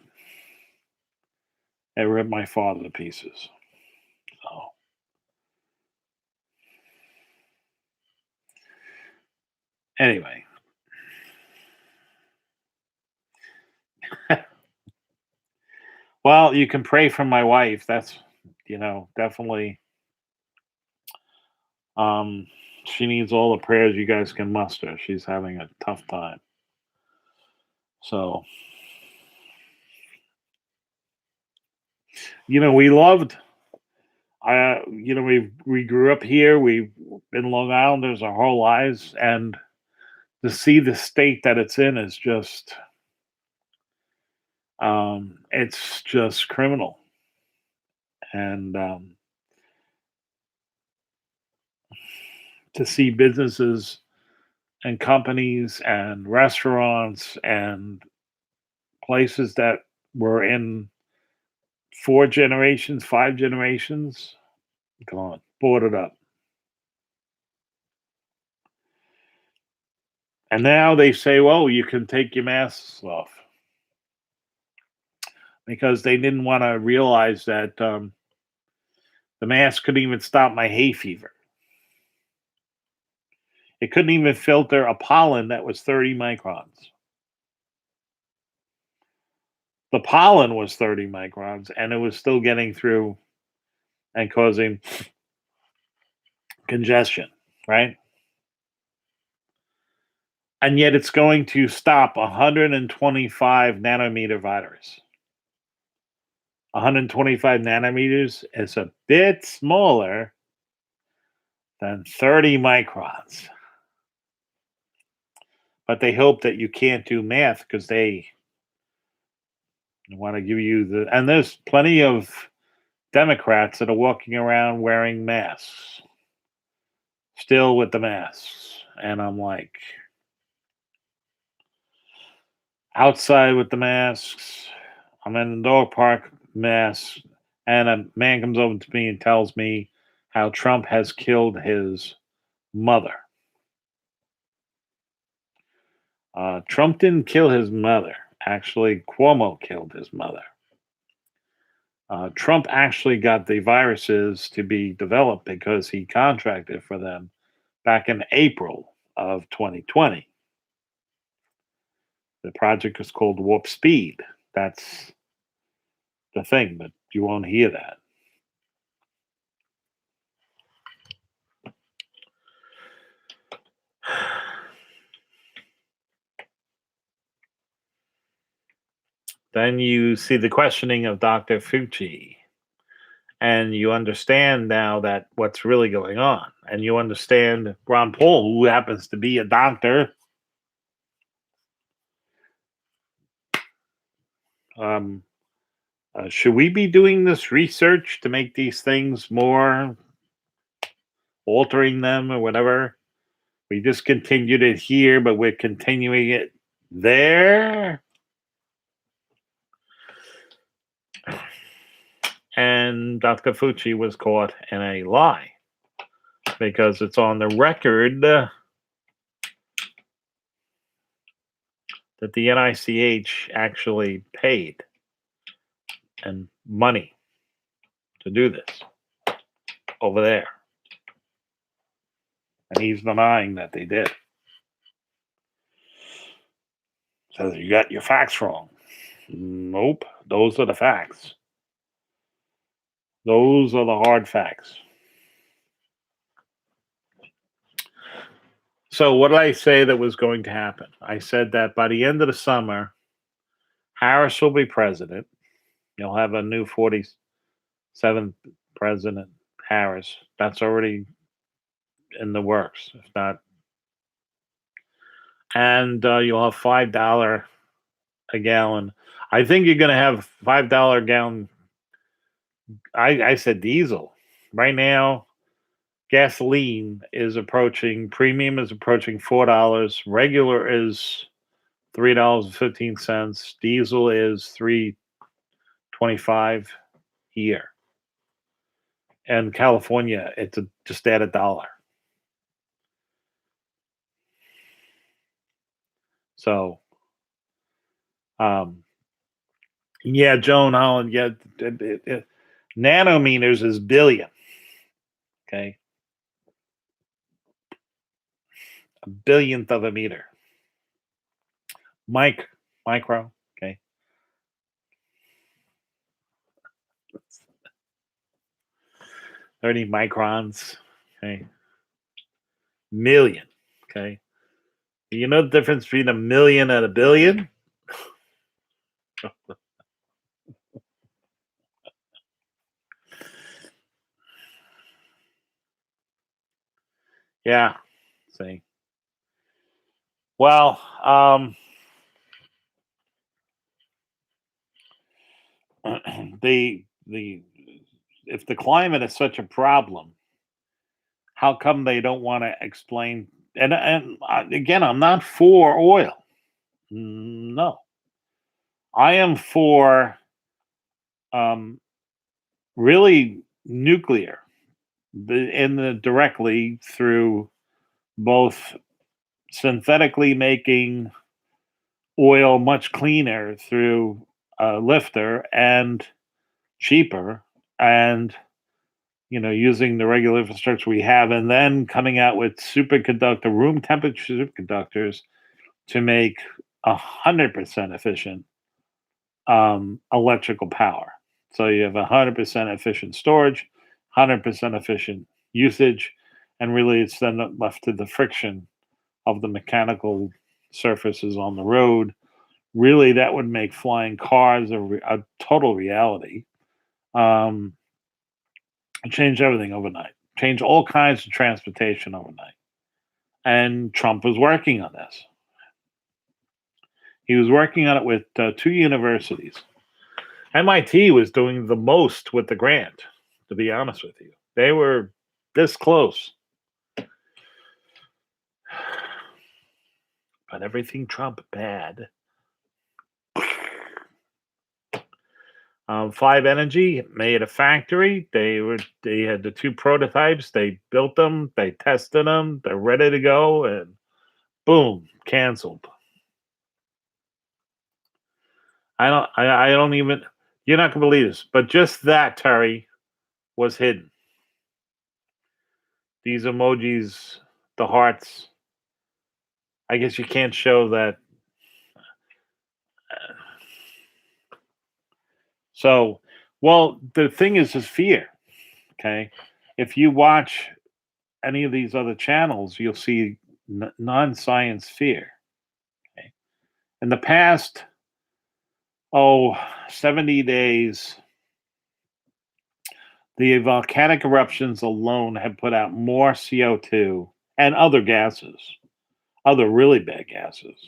it ripped my father to pieces. So anyway. Well, you can pray for my wife. That's, definitely, she needs all the prayers you guys can muster. She's having a tough time. So, we loved, we grew up here. We've been Long Islanders our whole lives, and to see the state that it's in is just, it's just criminal. And to see businesses and companies and restaurants and places that were in 4 generations, 5 generations, gone, boarded up. And now they say, well, you can take your masks off, because they didn't want to realize that the mask couldn't even stop my hay fever. It couldn't even filter a pollen that was 30 microns. The pollen was 30 microns, and it was still getting through and causing congestion, right? And yet it's going to stop 125 nanometer virus. 125 nanometers is a bit smaller than 30 microns. But they hope that you can't do math because they want to give you the. And there's plenty of Democrats that are walking around wearing masks, still with the masks. And I'm like, outside with the masks. I'm in the dog park, mask. And a man comes over to me and tells me how Trump has killed his mother. Trump didn't kill his mother. Actually, Cuomo killed his mother. Trump actually got the viruses to be developed because he contracted for them back in April of 2020. The project is called Warp Speed. That's the thing, but you won't hear that. Then you see the questioning of Dr. Fauci, and you understand now that what's really going on. And you understand Ron Paul, who happens to be a doctor. Should we be doing this research to make these things more, altering them or whatever? We discontinued it here, but we're continuing it there. And Dr. Fauci was caught in a lie because it's on the record that the NICH actually paid and money to do this over there. And he's denying that they did. Says you got your facts wrong. Nope, those are the facts. Those are the hard facts. So what did I say that was going to happen? I said that by the end of the summer, Harris will be president. You'll have a new 47th president, Harris. That's already in the works, if not. And you'll have $5 a gallon. I think you're going to have $5 a gallon. I said diesel. Right now, gasoline is approaching, premium is approaching $4. Regular is $3.15. Diesel is $3.25 here. And California, it's just at $1. So, yeah, Joan Holland, yeah, nanometers is billion. Okay. A billionth of a meter. Micro, okay. 30 microns, okay. Million, okay. You know the difference between a million and a billion? Yeah. See. Well, the if the climate is such a problem, how come they don't want to explain? And again, I'm not for oil. No, I am for really nuclear, directly through both synthetically making oil much cleaner through a lifter and cheaper, and using the regular infrastructure we have, and then coming out with room temperature superconductors to make 100% efficient electrical power. So you have 100% efficient storage, 100% efficient usage, and really it's then left to the friction of the mechanical surfaces on the road. Really, that would make flying cars a total reality. Um, change everything overnight. Change all kinds of transportation overnight. And Trump was working on this. He was working on it with two universities. MIT was doing the most with the grant, to be honest with you. They were this close. But everything Trump bad. Five Energy made a factory. They had the two prototypes. They built them. They tested them. They're ready to go, and boom, canceled. I don't even. You're not gonna believe this, but just that, Terry, was hidden. These emojis, the hearts. I guess you can't show that. So, well, the thing is fear. Okay, if you watch any of these other channels, you'll see non-science fear. Okay, in the past, 70 days, the volcanic eruptions alone have put out more CO2 and other gases, other really bad gases,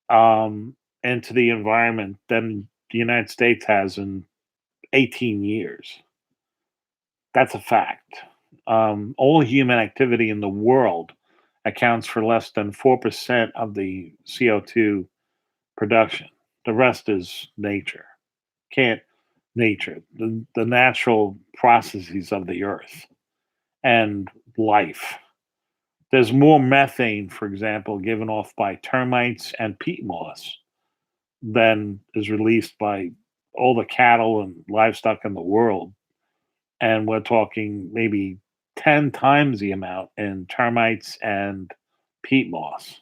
um, into the environment than the United States has in 18 years. That's a fact. All human activity in the world accounts for less than 4% of the CO2 production. The rest is nature. Can't nature, the natural processes of the earth and life. There's more methane, for example, given off by termites and peat moss than is released by all the cattle and livestock in the world. And we're talking maybe 10 times the amount in termites and peat moss.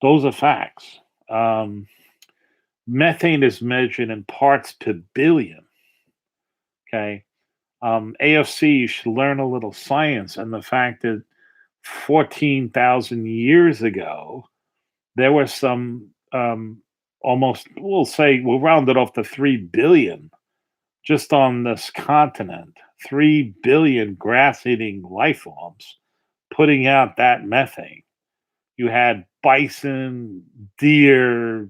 Those are facts. Methane is measured in parts per billion. Okay. AFC, you should learn a little science and the fact that 14,000 years ago, there were some almost, we'll round it off to 3 billion just on this continent, 3 billion grass eating life forms putting out that methane. You had bison, deer,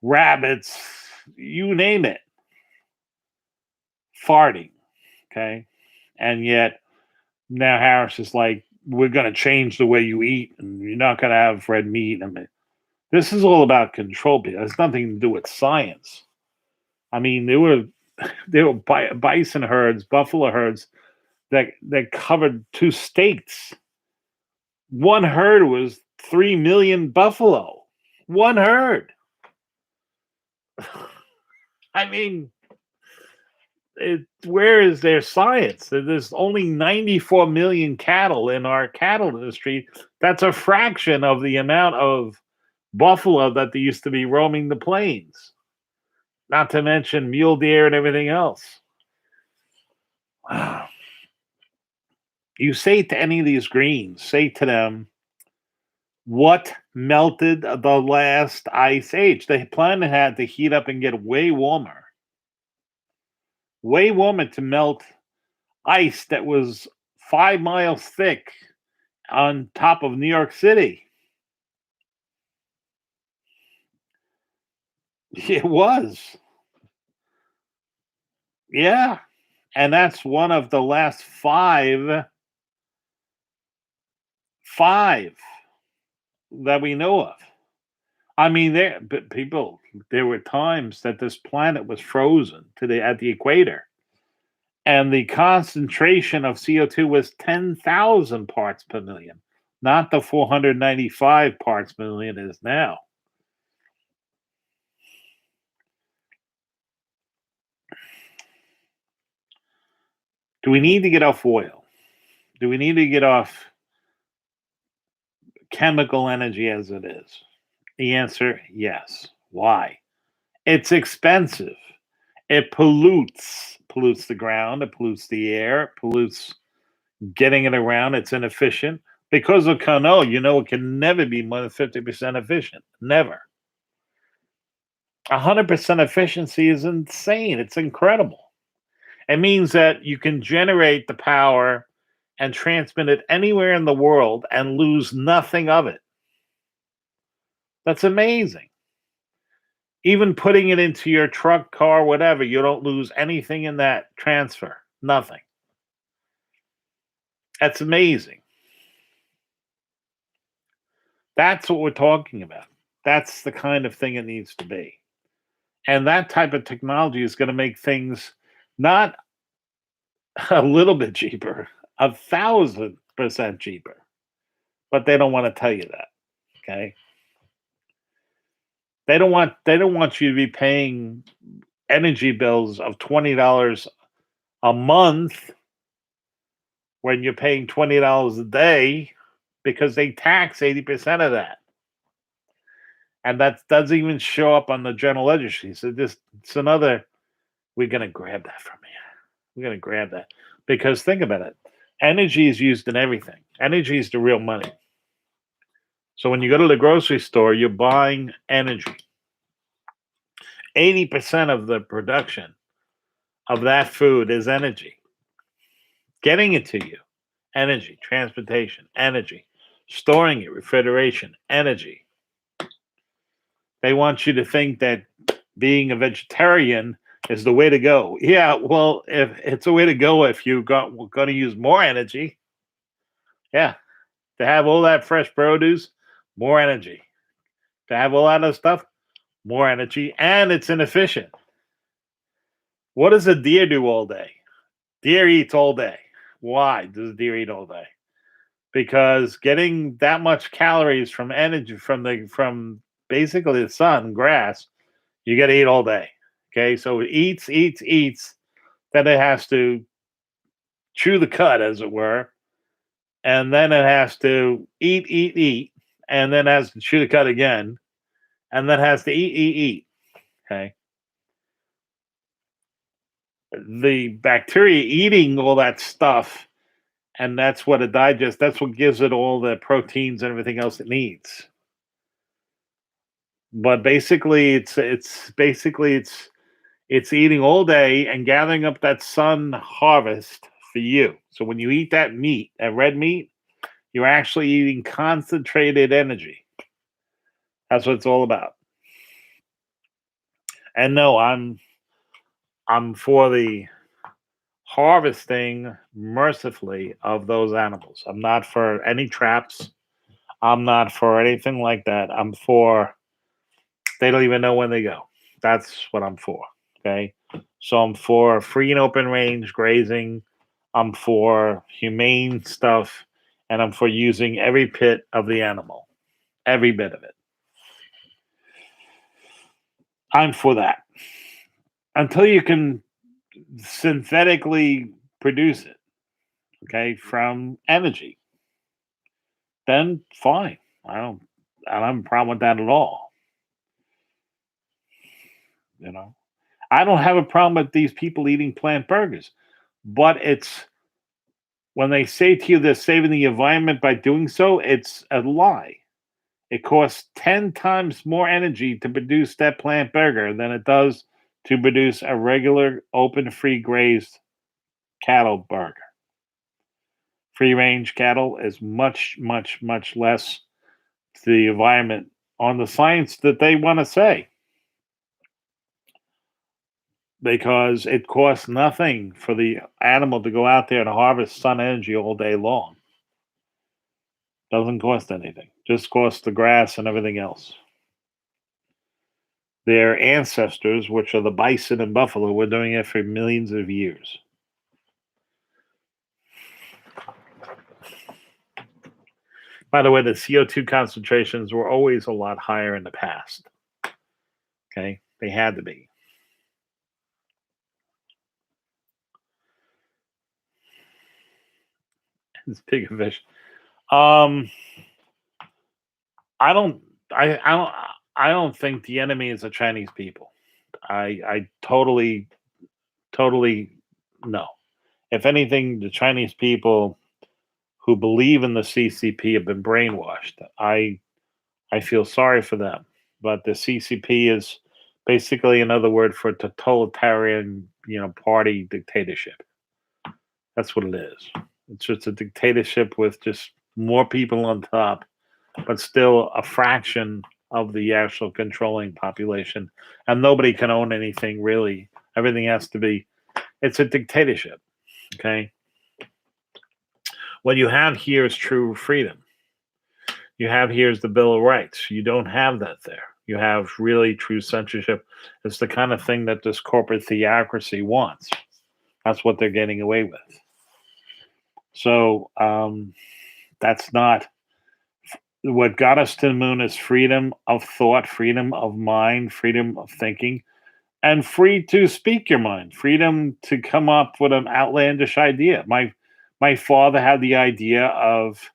rabbits, you name it, farting. Okay. And yet now Harris is like, we're going to change the way you eat and you're not going to have red meat. I mean, this is all about control. It has nothing to do with science. I mean, there were bison herds, buffalo herds that covered two states. One herd was 3 million buffalo. One herd. I mean, where is their science? There's only 94 million cattle in our cattle industry. That's a fraction of the amount of buffalo that there used to be roaming the plains, not to mention mule deer and everything else. Wow. You say to any of these greens, say to them, what melted the last ice age? The planet had to heat up and get way warmer to melt ice that was 5 miles thick on top of New York City. It was. Yeah. And that's one of the last five that we know of. I mean, there were times that this planet was frozen at the equator, and the concentration of CO2 was 10,000 parts per million, not the 495 parts per million is now. Do we need to get off oil? Do we need to get off chemical energy as it is? The answer, yes. Why? It's expensive. It pollutes the ground, it pollutes the air, it pollutes getting it around. It's inefficient. Because of Cano, it can never be more than 50% efficient. Never. 100% efficiency is insane. It's incredible. It means that you can generate the power and transmit it anywhere in the world and lose nothing of it. That's amazing. Even putting it into your truck, car, whatever, you don't lose anything in that transfer. Nothing. That's amazing. That's what we're talking about. That's the kind of thing it needs to be. And that type of technology is going to make things not a little bit cheaper, 1,000% cheaper. But they don't want to tell you that. Okay. They don't want you to be paying energy bills of $20 a month when you're paying $20 a day because they tax 80% of that. And that doesn't even show up on the general ledger. So this it's another we're gonna grab that from you. We're gonna grab that. Because think about it. Energy is used in everything. Energy is the real money. So when you go to the grocery store, you're buying energy. 80% of the production of that food is energy. Getting it to you, energy. Transportation, energy. Storing it, refrigeration, energy. They want you to think that being a vegetarian is the way to go. Yeah, well, if it's a way to go if you're going to use more energy. Yeah, to have all that fresh produce, more energy. To have all that other stuff, more energy, and it's inefficient. What does a deer do all day? Deer eats all day. Why does a deer eat all day? Because getting that much calories from energy from basically the sun, grass, you got to eat all day. Okay, so it eats, eats, eats. Then it has to chew the cud, as it were, and then it has to eat, eat, eat, and then has to chew the cud again, and then has to eat, eat, eat. Okay, the bacteria eating all that stuff, and that's what it digests. That's what gives it all the proteins and everything else it needs. But basically, it's eating all day and gathering up that sun harvest for you. So when you eat that meat, that red meat, you're actually eating concentrated energy. That's what it's all about. And no, I'm for the harvesting mercifully of those animals. I'm not for any traps. I'm not for anything like that. I'm for they don't even know when they go. That's what I'm for. Okay. So I'm for free and open range grazing. I'm for humane stuff. And I'm for using every bit of the animal, every bit of it. I'm for that. Until you can synthetically produce it, okay, from energy, then fine. I don't have a problem with that at all. You know, I don't have a problem with these people eating plant burgers, but it's when they say to you they're saving the environment by doing so, it's a lie. It costs 10 times more energy to produce that plant burger than it does to produce a regular open free grazed cattle burger. Free range cattle is much, much, much less to the environment on the science that they want to say because it costs nothing for the animal to go out there and harvest sun energy all day long. Doesn't cost anything. Just costs the grass and everything else. Their ancestors, which are the bison and buffalo, were doing it for millions of years. By the way, the CO2 concentrations were always a lot higher in the past. Okay, they had to be. It's big fish. Um, I don't. I don't. I don't think the enemy is the Chinese people. I totally no. If anything, the Chinese people who believe in the CCP have been brainwashed. I feel sorry for them, but the CCP is Basically, another word for totalitarian, party dictatorship. That's what it is. It's just a dictatorship with just more people on top, but still a fraction of the actual controlling population. And nobody can own anything really. Everything has to be, it's a dictatorship. Okay. What you have here is true freedom. You have here is the Bill of Rights. You don't have that there. You have really true censorship. It's the kind of thing that this corporate theocracy wants. That's what they're getting away with. So that's not what got us to the moon is freedom of thought, freedom of mind, freedom of thinking, and free to speak your mind, freedom to come up with an outlandish idea. My father had the idea of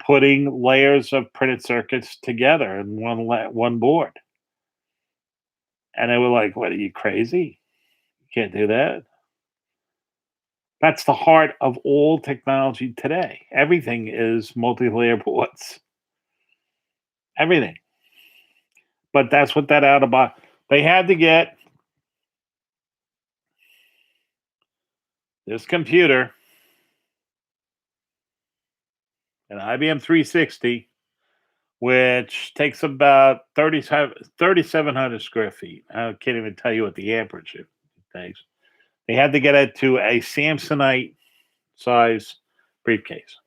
putting layers of printed circuits together in one board, and they were like, "What, are you crazy? You can't do that." That's the heart of all technology today. Everything is multi-layer boards. Everything. But that's what that out of box. They had to get this computer, an IBM 360, which takes about 3,700 square feet. I can't even tell you what the amperage it takes. They had to get it to a Samsonite size briefcase.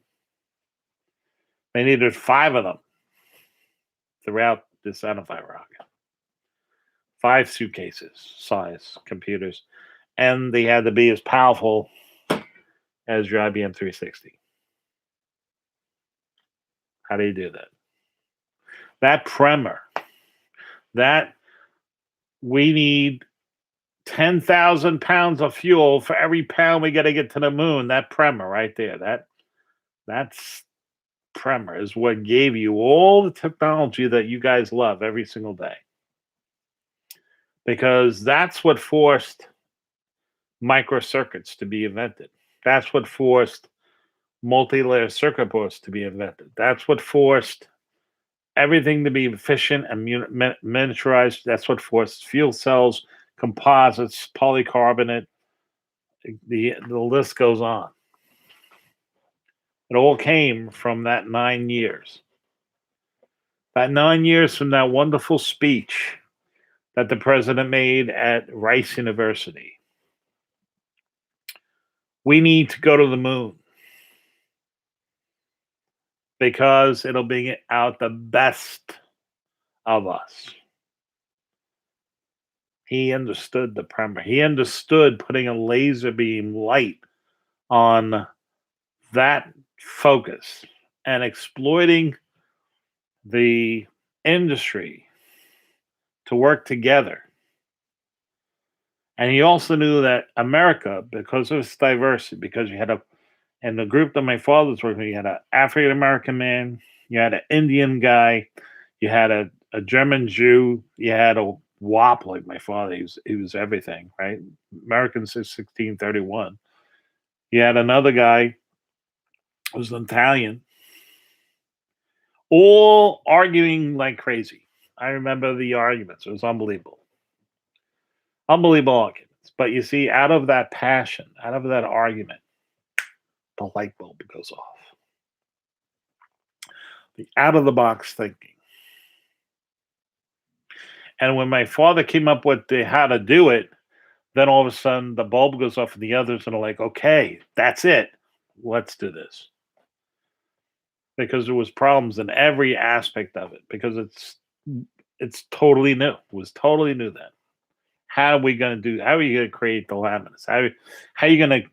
They needed 5 of them throughout this Anify rocket. 5 suitcases size computers. And they had to be as powerful as your IBM 360. How do you do that? That Premor, that we need 10,000 pounds of fuel for every pound we got to get to the moon. That Premor right there, that's Premor is what gave you all the technology that you guys love every single day. Because that's what forced microcircuits to be invented. That's what forced multi-layer circuit boards to be invented. That's what forced everything to be efficient and miniaturized. That's what forced fuel cells, composites, polycarbonate. The list goes on. It all came from that 9 years. That 9 years from that wonderful speech that the president made at Rice University. We need to go to the moon because it'll bring out the best of us. He understood the Premor. He understood putting a laser beam light on that focus and exploiting the industry to work together. And he also knew that America, because of its diversity, because you had in the group that my father was working with, you had an African American man, you had an Indian guy, you had a German Jew, you had a WAP like my father. He was everything, right? American since 1631. You had another guy who was an Italian, all arguing like crazy. I remember the arguments. It was unbelievable. Unbelievable arguments. But you see, out of that passion, out of that argument, the light bulb goes off. The out of the box thinking. And when my father came up with how to do it, then all of a sudden the bulb goes off and the others are like, okay, that's it. Let's do this. Because there was problems in every aspect of it, because it's totally new. It was totally new then. How are we going to how are you going to create the laminates? How are you going to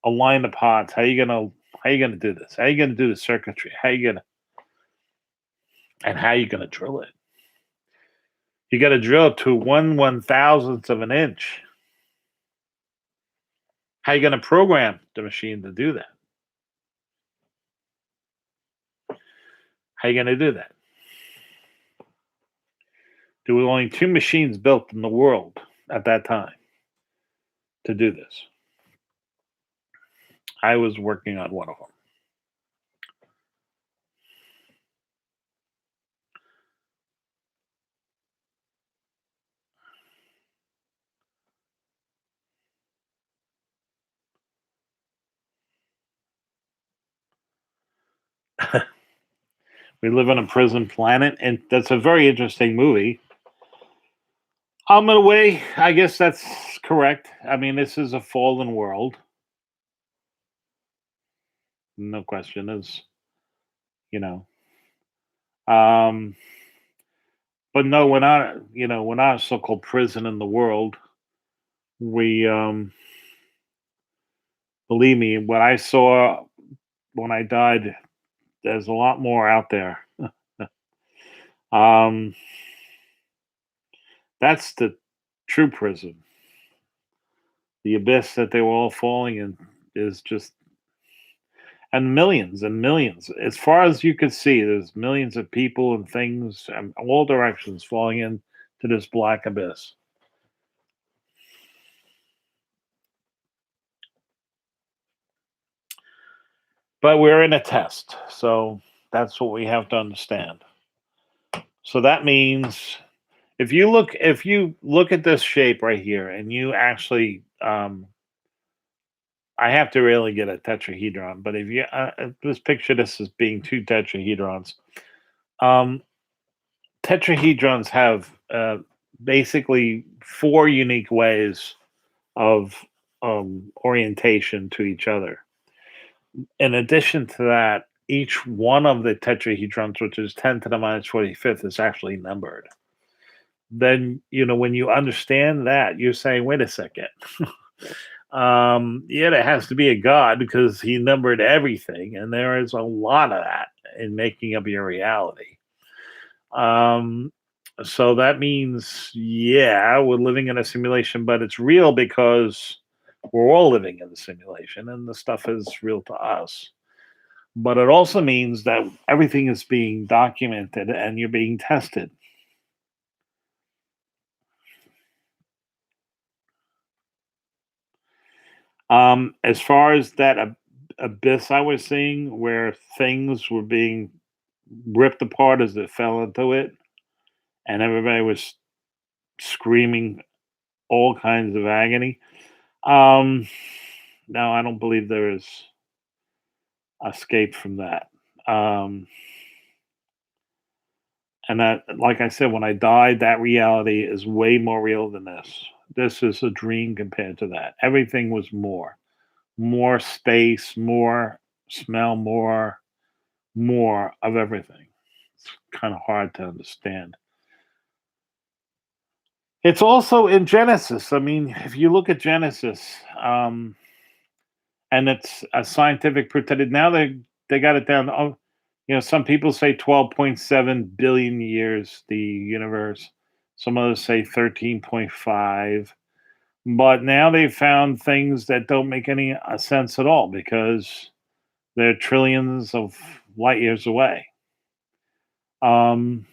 align the pods? How are you going to do this? How are you going to do the circuitry? How are you going to drill it? You got to drill to 1/1000th of an inch. How are you going to program the machine to do that? How are you going to do that? There were only 2 machines built in the world at that time to do this. I was working on one of them. We live on a prison planet, and that's a very interesting movie. In a way, I guess that's correct. I mean, this is a fallen world, no question. Is you know, um, but no, we're not. We're not a so-called prison in the world. We, believe me, what I saw when I died, there's a lot more out there. um, that's the true prison. The abyss that they were all falling in is just, and millions and millions. As far as you could see, there's millions of people and things and all directions falling into this black abyss. But we're in a test, so that's what we have to understand. So that means if you look at this shape right here, and you actually, I have to really get a tetrahedron, but if you just picture this as being two tetrahedrons. Um, Tetrahedrons have basically four unique ways of orientation to each other. In addition to that, each one of the tetrahedrons, which is 10 to the minus 25th, is actually numbered. Then, when you understand that, you're saying, wait a second. Yeah, there has to be a God because he numbered everything, and there is a lot of that in making up your reality. Um, so that means, yeah, we're living in a simulation, but it's real because we're all living in the simulation and the stuff is real to us. But it also means that everything is being documented and you're being tested. As far as that abyss I was seeing where things were being ripped apart as it fell into it, and everybody was screaming all kinds of agony. Um, no, I don't believe there is escape from that. Um, and that, like I said, when I died, that reality is way more real than this. This is a dream compared to that. Everything was more space, more smell, more of everything. It's kind of hard to understand. It's also in Genesis. I mean, if you look at Genesis, and it's a scientific proof that now they got it down. To, some people say 12.7 billion years the universe. Some others say 13.5. But now they've found things that don't make any sense at all because they're trillions of light years away. Um,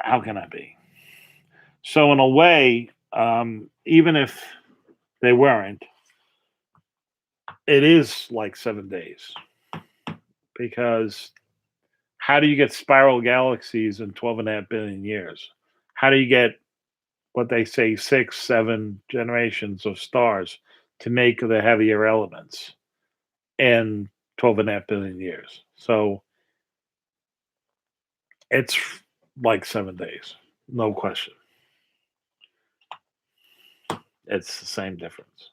how can that be? So in a way, even if they weren't, it is like 7 days because how do you get spiral galaxies in 12.5 billion years? How do you get what they say 6, 7 generations of stars to make the heavier elements in 12.5 billion years? So it's like 7 days, no question. It's the same difference.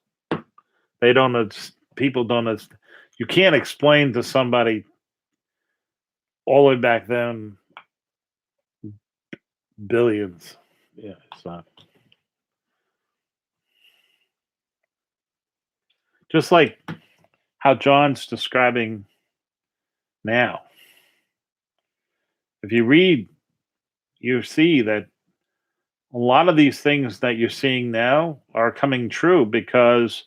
They don't, people don't, you can't explain to somebody all the way back then billions. Yeah, it's not. Just like how John's describing now. If you read, you see that a lot of these things that you're seeing now are coming true because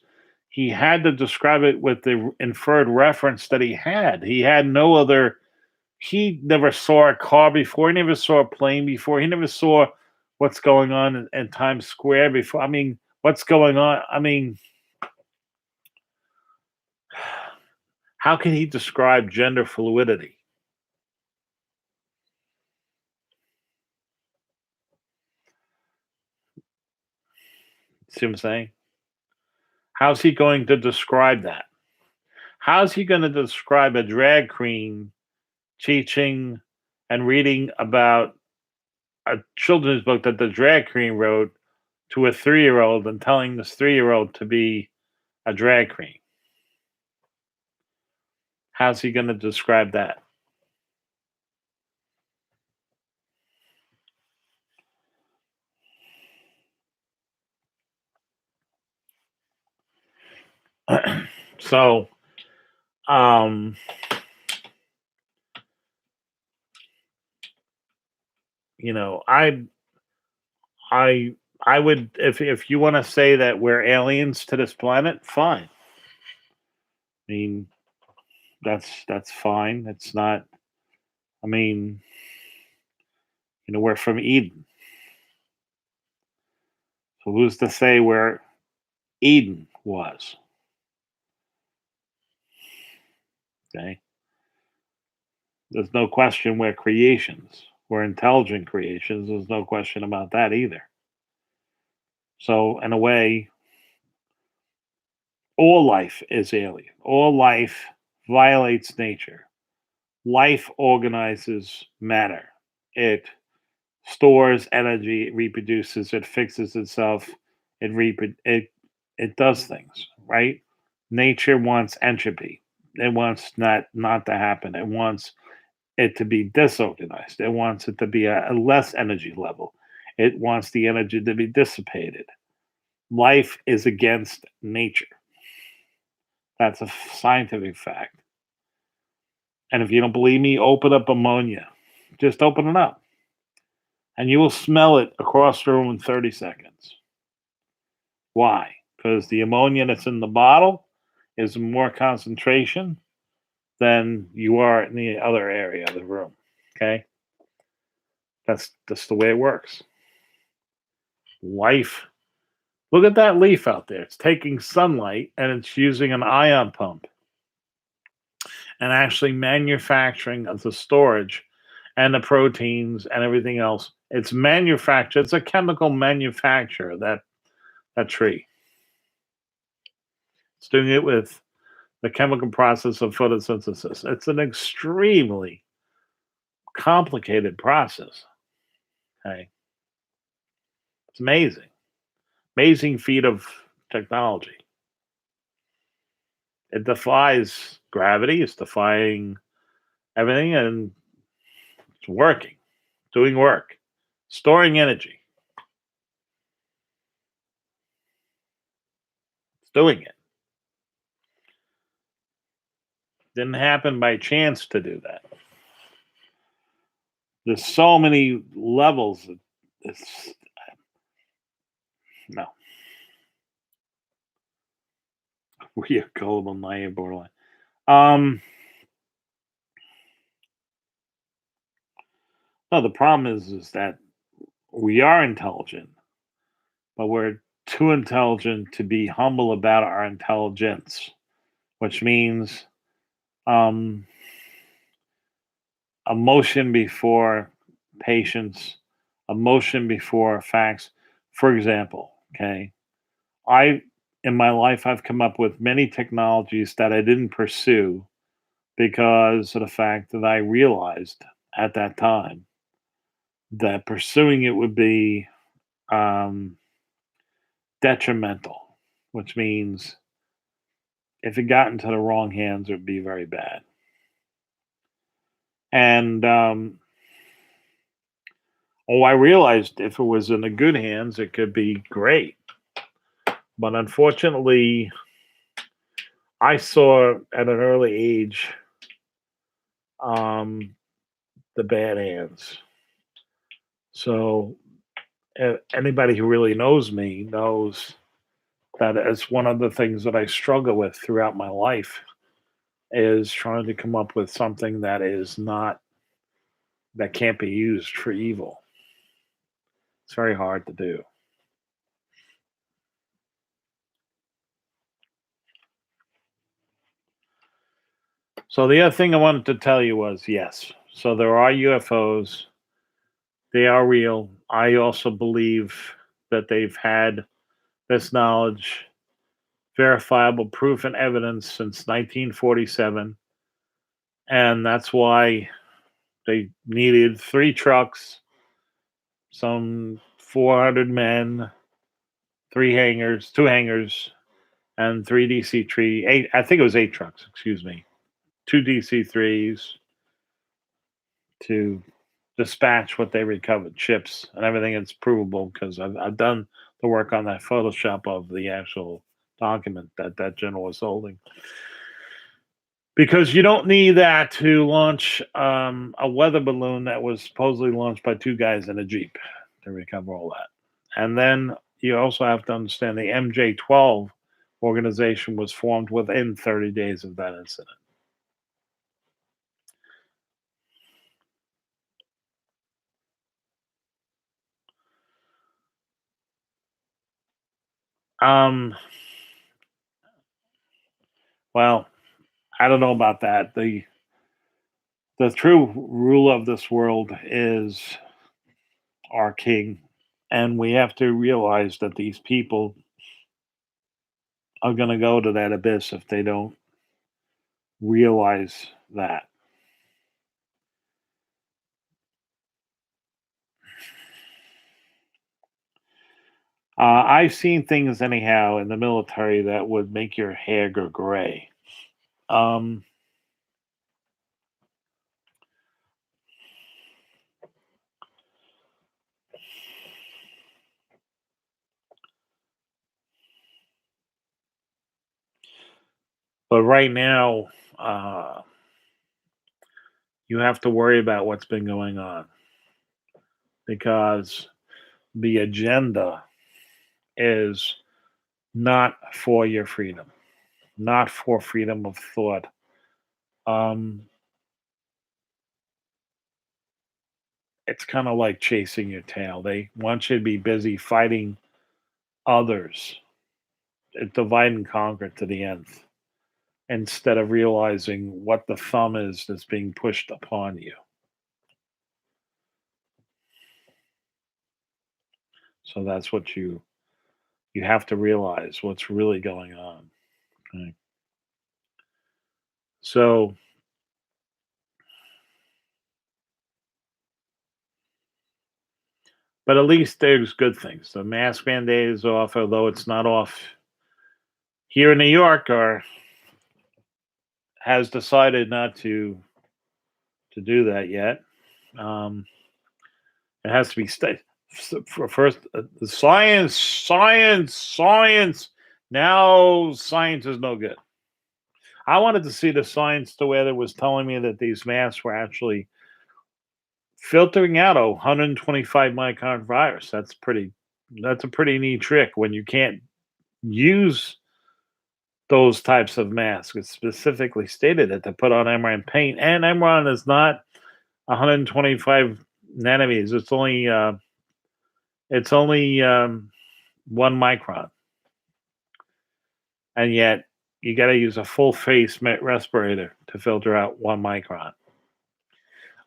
he had to describe it with the inferred reference that he had. He had no other, he never saw a car before, he never saw a plane before, he never saw what's going on in Times Square before. I mean, what's going on? I mean, how can he describe gender fluidity? See what I'm saying? How's he going to describe that? How's he going to describe a drag queen teaching and reading about a children's book that the drag queen wrote to a 3-year-old and telling this 3-year-old to be a drag queen. How's he going to describe that? So, um, you know, I, I would, if you want to say that we're aliens to this planet, fine. I mean, that's fine. It's not. I mean, we're from Eden. So who's to say where Eden was? Okay. There's no question we're creations. We're intelligent creations. There's no question about that either. So, in a way, all life is alien. All life violates nature. Life organizes matter. It stores energy, it reproduces, it fixes itself, it does things, right? Nature wants entropy. It wants not to happen. It wants it to be disorganized. It wants it to be a less energy level. It wants the energy to be dissipated. Life is against nature. That's a scientific fact. And if you don't believe me, open up ammonia. Just open it up. And you will smell it across the room in 30 seconds. Why? Because the ammonia that's in the bottle is more concentration than you are in the other area of the room. Okay? That's just the way it works. Life. Look at that leaf out there. It's taking sunlight and it's using an ion pump and actually manufacturing of the storage and the proteins and everything else. It's manufactured. It's a chemical manufacturer, that tree. It's doing it with the chemical process of photosynthesis. It's an extremely complicated process. Okay. It's amazing. Amazing feat of technology. It defies gravity, it's defying everything, and it's working, doing work, storing energy. It's doing it. Didn't happen by chance to do that. There's so many levels. It's no. We are gullible, naive, borderline. Um, no, the problem is that we are intelligent, but we're too intelligent to be humble about our intelligence, which means um, emotion before patience, emotion before facts. For example, okay, I in my life I've come up with many technologies that I didn't pursue because of the fact that I realized at that time that pursuing it would be um, detrimental, which means if it got into the wrong hands, it would be very bad. And I realized if it was in the good hands, it could be great. But unfortunately, I saw at an early age um, the bad hands. So anybody who really knows me knows that it's one of the things that I struggle with throughout my life is trying to come up with something that is not that can't be used for evil. It's very hard to do. So the other thing I wanted to tell you was yes. So there are UFOs. They are real. I also believe that they've had this knowledge, verifiable proof and evidence since 1947. And that's why They needed 3 trucks, some 400 men, 3 hangars, 2 hangars, and 3 DC-3, 8, I think it was 8 trucks, excuse me, 2 DC-3s to dispatch what they recovered, chips and everything that's provable because I've done the work on that Photoshop of the actual document that that general was holding. Because you don't need that to launch a weather balloon that was supposedly launched by 2 guys in a Jeep to recover all that. And then you also have to understand the MJ-12 organization was formed within 30 days of that incident. Um, well, I don't know about that. The true ruler of this world is our king, and we have to realize that these people are going to go to that abyss if they don't realize that. I've seen things anyhow in the military that would make your hair go gray. Um, but right now, uh, you have to worry about what's been going on because the agenda is not for your freedom, not for freedom of thought. Um, it's kind of like chasing your tail. They want you to be busy fighting others, divide and conquer to the nth, instead of realizing what the thumb is that's being pushed upon you. So that's what you have to realize what's really going on. Okay? So, but at least there's good things. The mask mandate is off, although it's not off here in New York, or has decided not to do that yet. Um, it has to be state for first. The science, science, science. Now science is no good. I wanted to see the science to where it was telling me that these masks were actually filtering out a 125 micron virus. That's a pretty neat trick when you can't use those types of masks. It specifically stated that to put on Emron paint, and Emron is not 125 nanometers. It's only 1 micron, and yet you got to use a full face respirator to filter out 1 micron.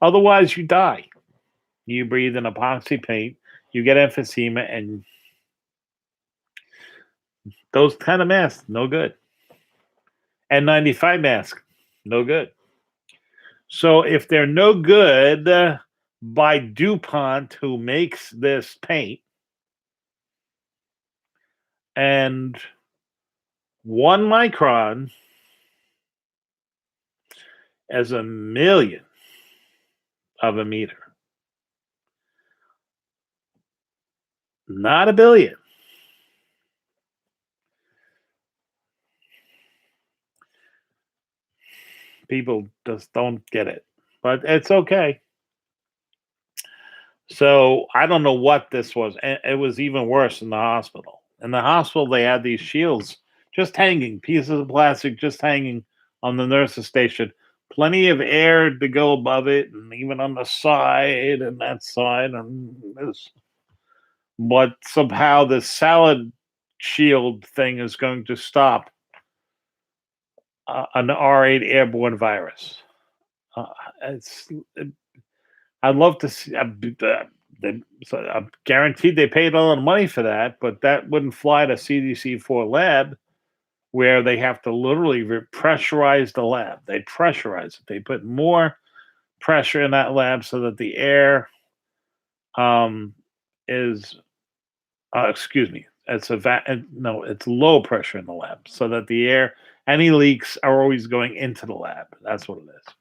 Otherwise, you die. You breathe in epoxy paint, you get emphysema, and those kind of masks, no good. N95 mask, no good. So if they're no good by DuPont, who makes this paint, and 1 micron as a million of a meter, not a billion. People just don't get it, but it's okay. So I don't know what this was. It was even worse in the hospital. In the hospital, they had these shields just hanging, pieces of plastic just hanging on the nurse's station. Plenty of air to go above it, and even on the side and that side and this. But somehow the salad shield thing is going to stop an R8 airborne virus. Uh, it's I'd love to see. I'm guaranteed they paid a lot of money for that, but that wouldn't fly to CDC4 lab, where they have to literally pressurize the lab. They pressurize it. They put more pressure in that lab so that the air um, is excuse me, no, it's low pressure in the lab so that the air, any leaks are always going into the lab. That's what it is.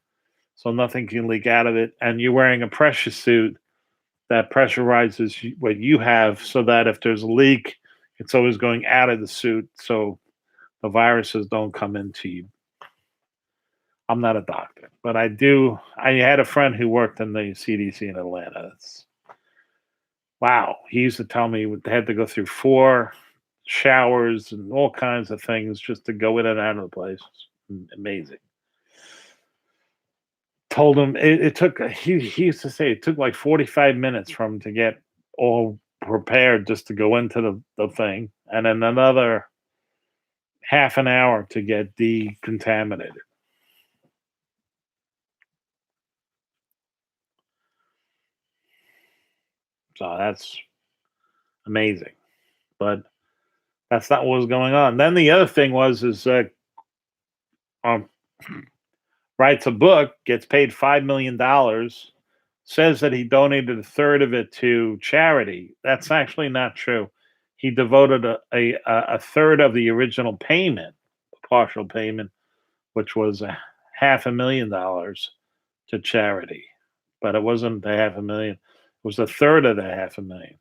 So nothing can leak out of it. And you're wearing a pressure suit that pressurizes what you have so that if there's a leak, it's always going out of the suit so the viruses don't come into you. I'm not a doctor, but I do. I had a friend who worked in the CDC in Atlanta. Wow, he used to tell me they had to go through 4 showers and all kinds of things just to go in and out of the place. Amazing. Told him it took he used to say it took like 45 minutes for him to get all prepared just to go into the thing, and then another half an hour to get decontaminated. So that's amazing. But that's not what was going on. Then the other thing was is um writes a book, gets paid $5 million, says that he donated a third of it to charity. That's actually not true. He devoted a third of the original payment, partial payment, which was a $500,000 to charity. But it wasn't a half a million. It was a third of the 500,000.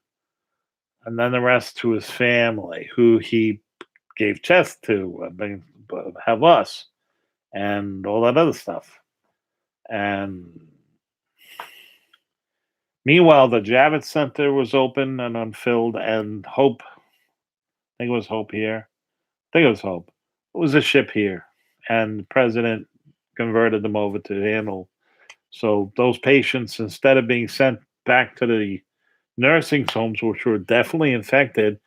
And then the rest to his family, who he gave chess to, have us, and all that other stuff. And meanwhile, the Javits Center was open and unfilled, and Hope, I think it was Hope here. I think it was Hope. It was a ship here, and the president converted them over to handle. So those patients, instead of being sent back to the nursing homes, which were definitely infected,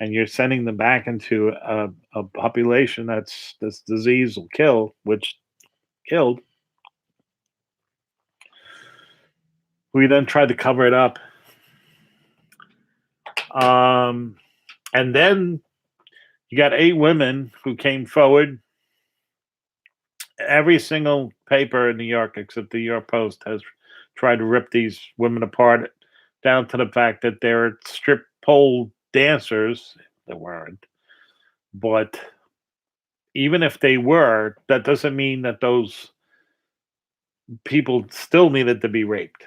and you're sending them back into a population that's this disease will kill, which killed. We then tried to cover it up. Um, and then you got 8 women who came forward. Every single paper in New York, except the New York Post, has tried to rip these women apart, down to the fact that they're strip pole dancers. They weren't. But even if they were, that doesn't mean that those people still needed to be raped.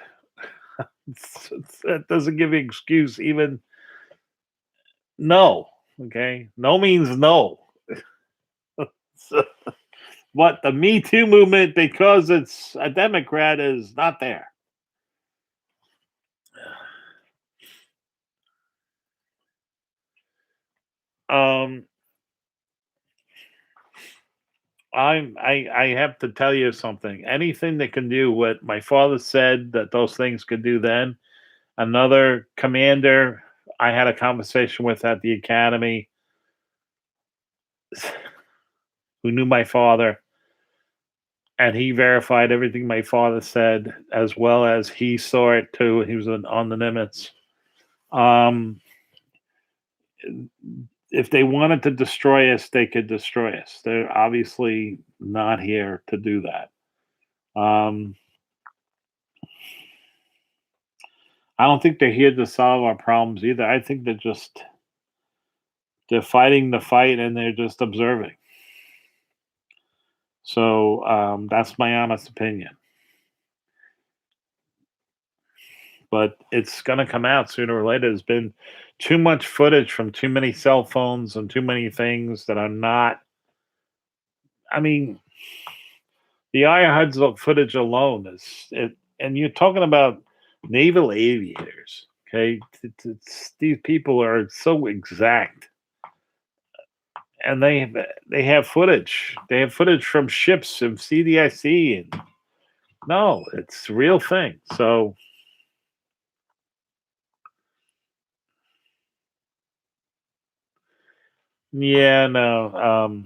That doesn't give you an excuse, even no. Okay. No means no. So, but the Me Too movement, because it's a Democrat, is not there. Um, I have to tell you something. Anything that can do what my father said that those things could do then, another commander I had a conversation with at the academy who knew my father, and he verified everything my father said, as well as he saw it too. He was on the Nimitz. Um, if they wanted to destroy us, they could destroy us. They're obviously not here to do that. Um, I don't think they're here to solve our problems either. I think they're fighting the fight and they're just observing. So that's my honest opinion. But it's going to come out sooner or later. There's been too much footage from too many cell phones and too many things that are not. I mean, the IHUD's footage alone is it, and you're talking about naval aviators. Okay, these people are so exact, and they have footage. They have footage from ships of CDIC, and no, it's a real thing. So yeah, no.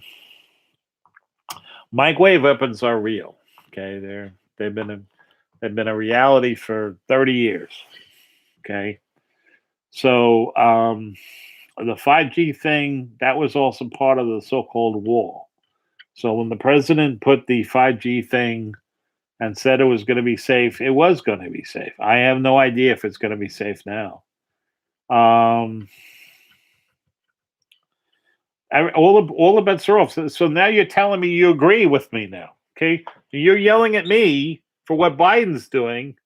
Microwave weapons are real. Okay, they've been a reality for 30 years. Okay, so the 5G thing that was also part of the so-called wall. So when the president put the 5G thing and said it was going to be safe. It was going to be safe. I have no idea if it's going to be safe now. Um, all the bets are off. So now you're telling me you agree with me now. Okay, you're yelling at me for what Biden's doing,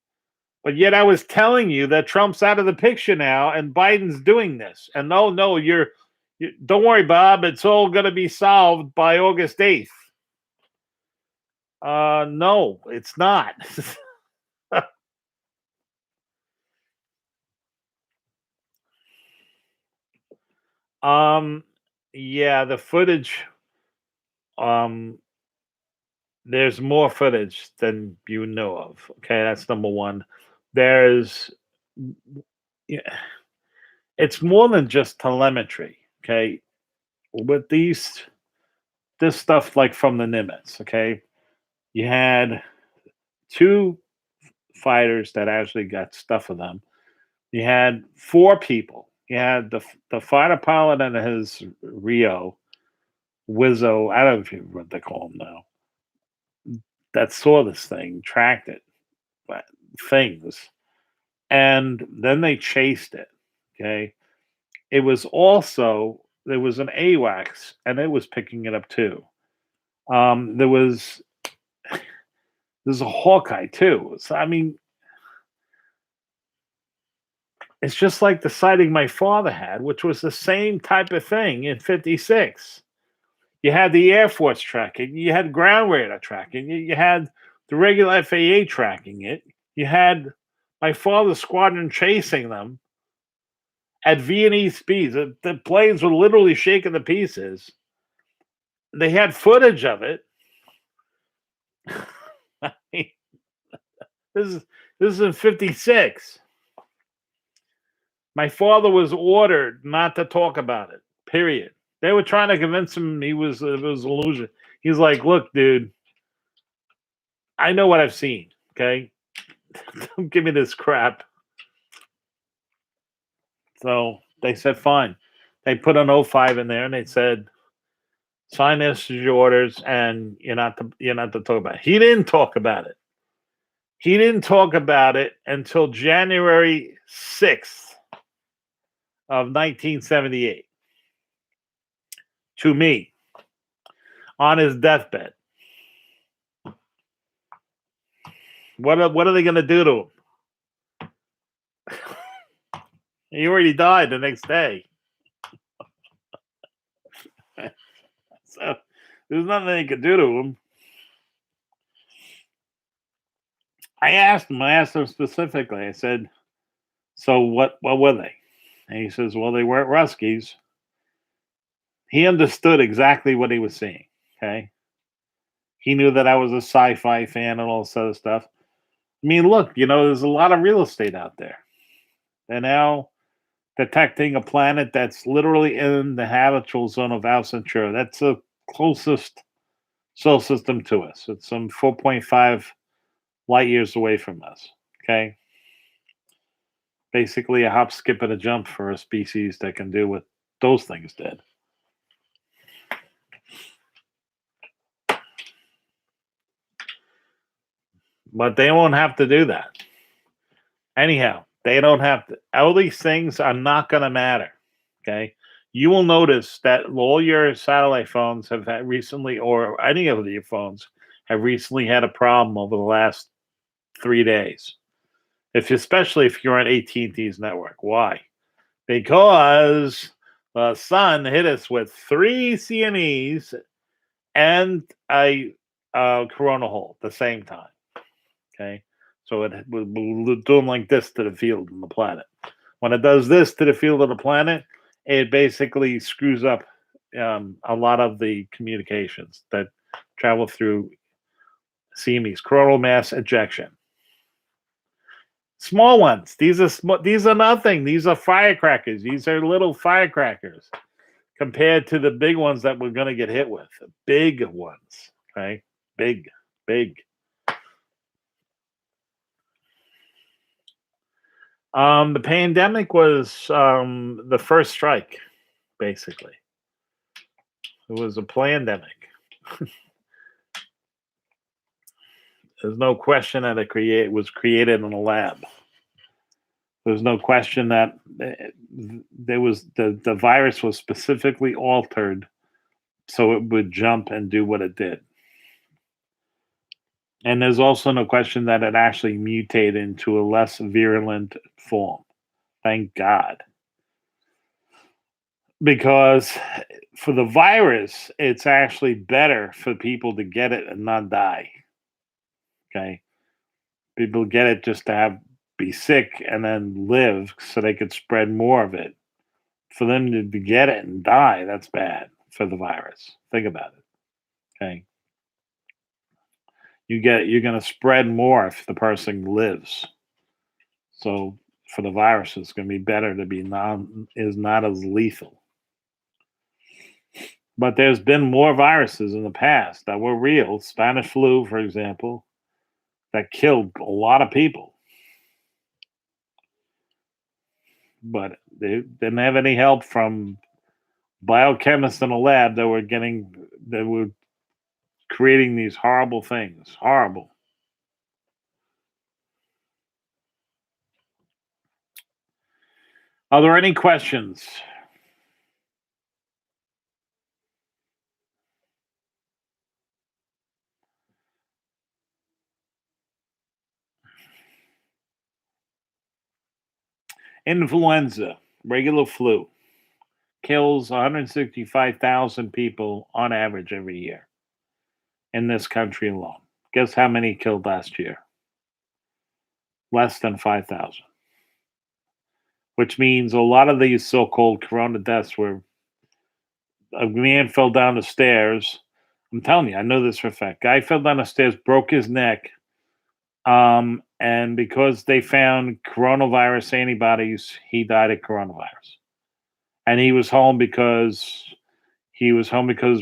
but yet I was telling you that Trump's out of the picture now and Biden's doing this. And no, you don't worry, Bob. It's all going to be solved by August 8th. No, it's not. um, yeah, the footage. Um, there's more footage than you know of. Okay, that's number one. There's, yeah, it's more than just telemetry. Okay, with this stuff like from the Nimitz. Okay, you had two fighters that actually got stuff of them. You had four people. You had the fighter pilot and his Rio Wizzo. I don't know what they call him now. That saw this thing, tracked it, things, and then they chased it. Okay, it was also there was an AWACS, and it was picking it up too. There was there's a Hawkeye too. So I mean, it's just like the sighting my father had, which was the same type of thing in '56. You had the Air Force tracking, you had ground radar tracking, you had the regular FAA tracking it, you had my father's squadron chasing them at Viennese speeds. The planes were literally shaking to pieces. They had footage of it. I mean, this is this is in '56. My father was ordered not to talk about it. Period. They were trying to convince him it was an illusion. He's like, "Look, dude, I know what I've seen. Okay, don't give me this crap." So they said, "Fine." They put an O5 in there, and they said, "Sign this as your orders, and you're not to talk about it." He didn't talk about it. He didn't talk about it until January 6th of 1978 to me on his deathbed. What are they going to do to him? He already died the next day. So there's nothing they could do to him. I asked him specifically. I said, "So what were they?" And he says, "Well, they weren't Ruskies." He understood exactly what he was seeing. Okay. He knew that I was a sci-fi fan and all this other stuff. I mean, look, there's a lot of real estate out there. They're now detecting a planet that's literally in the habitable zone of Alpha Centauri. That's the closest solar system to us. It's some 4.5 light years away from us. Okay. Basically, a hop, skip, and a jump for a species that can do what those things did. But they won't have to do that. Anyhow, they don't have to. All these things are not going to matter. Okay. You will notice that all your satellite phones have had recently, or any of your phones have recently had a problem over the last 3 days. Especially if you're on AT&T's network. Why? Because the sun hit us with 3 CNEs and a corona hole at the same time. Okay, so it will doing like this to the field and the planet. When it does this to the field of the planet, it basically screws up a lot of the communications that travel through CMEs, coronal mass ejection. Small ones. These are nothing. These are firecrackers. These are little firecrackers compared to the big ones that we're going to get hit with. The big ones. Okay, big. The pandemic was the first strike, basically. It was a pandemic. There's no question that it was created in a lab. There's no question that there was the virus was specifically altered so it would jump and do what it did. And there's also no question that it actually mutated into a less virulent form. Thank God. Because for the virus, it's actually better for people to get it and not die. Okay. People get it just to be sick and then live so they could spread more of it. For them to get it and die, that's bad for the virus. Think about it. Okay. You're gonna spread more if the person lives. So for the virus, it's gonna be better to be not as lethal. But there's been more viruses in the past that were real. Spanish flu, for example, that killed a lot of people. But they didn't have any help from biochemists in a lab that were creating these horrible things. Horrible. Are there any questions? Influenza, regular flu, kills 165,000 people on average every year in this country alone. Guess how many killed last year? Less than 5,000. Which means a lot of these so-called corona deaths were a man fell down the stairs. I'm telling you, I know this for a fact. Guy fell down the stairs, broke his neck, and because they found coronavirus antibodies, he died of coronavirus. And he was home because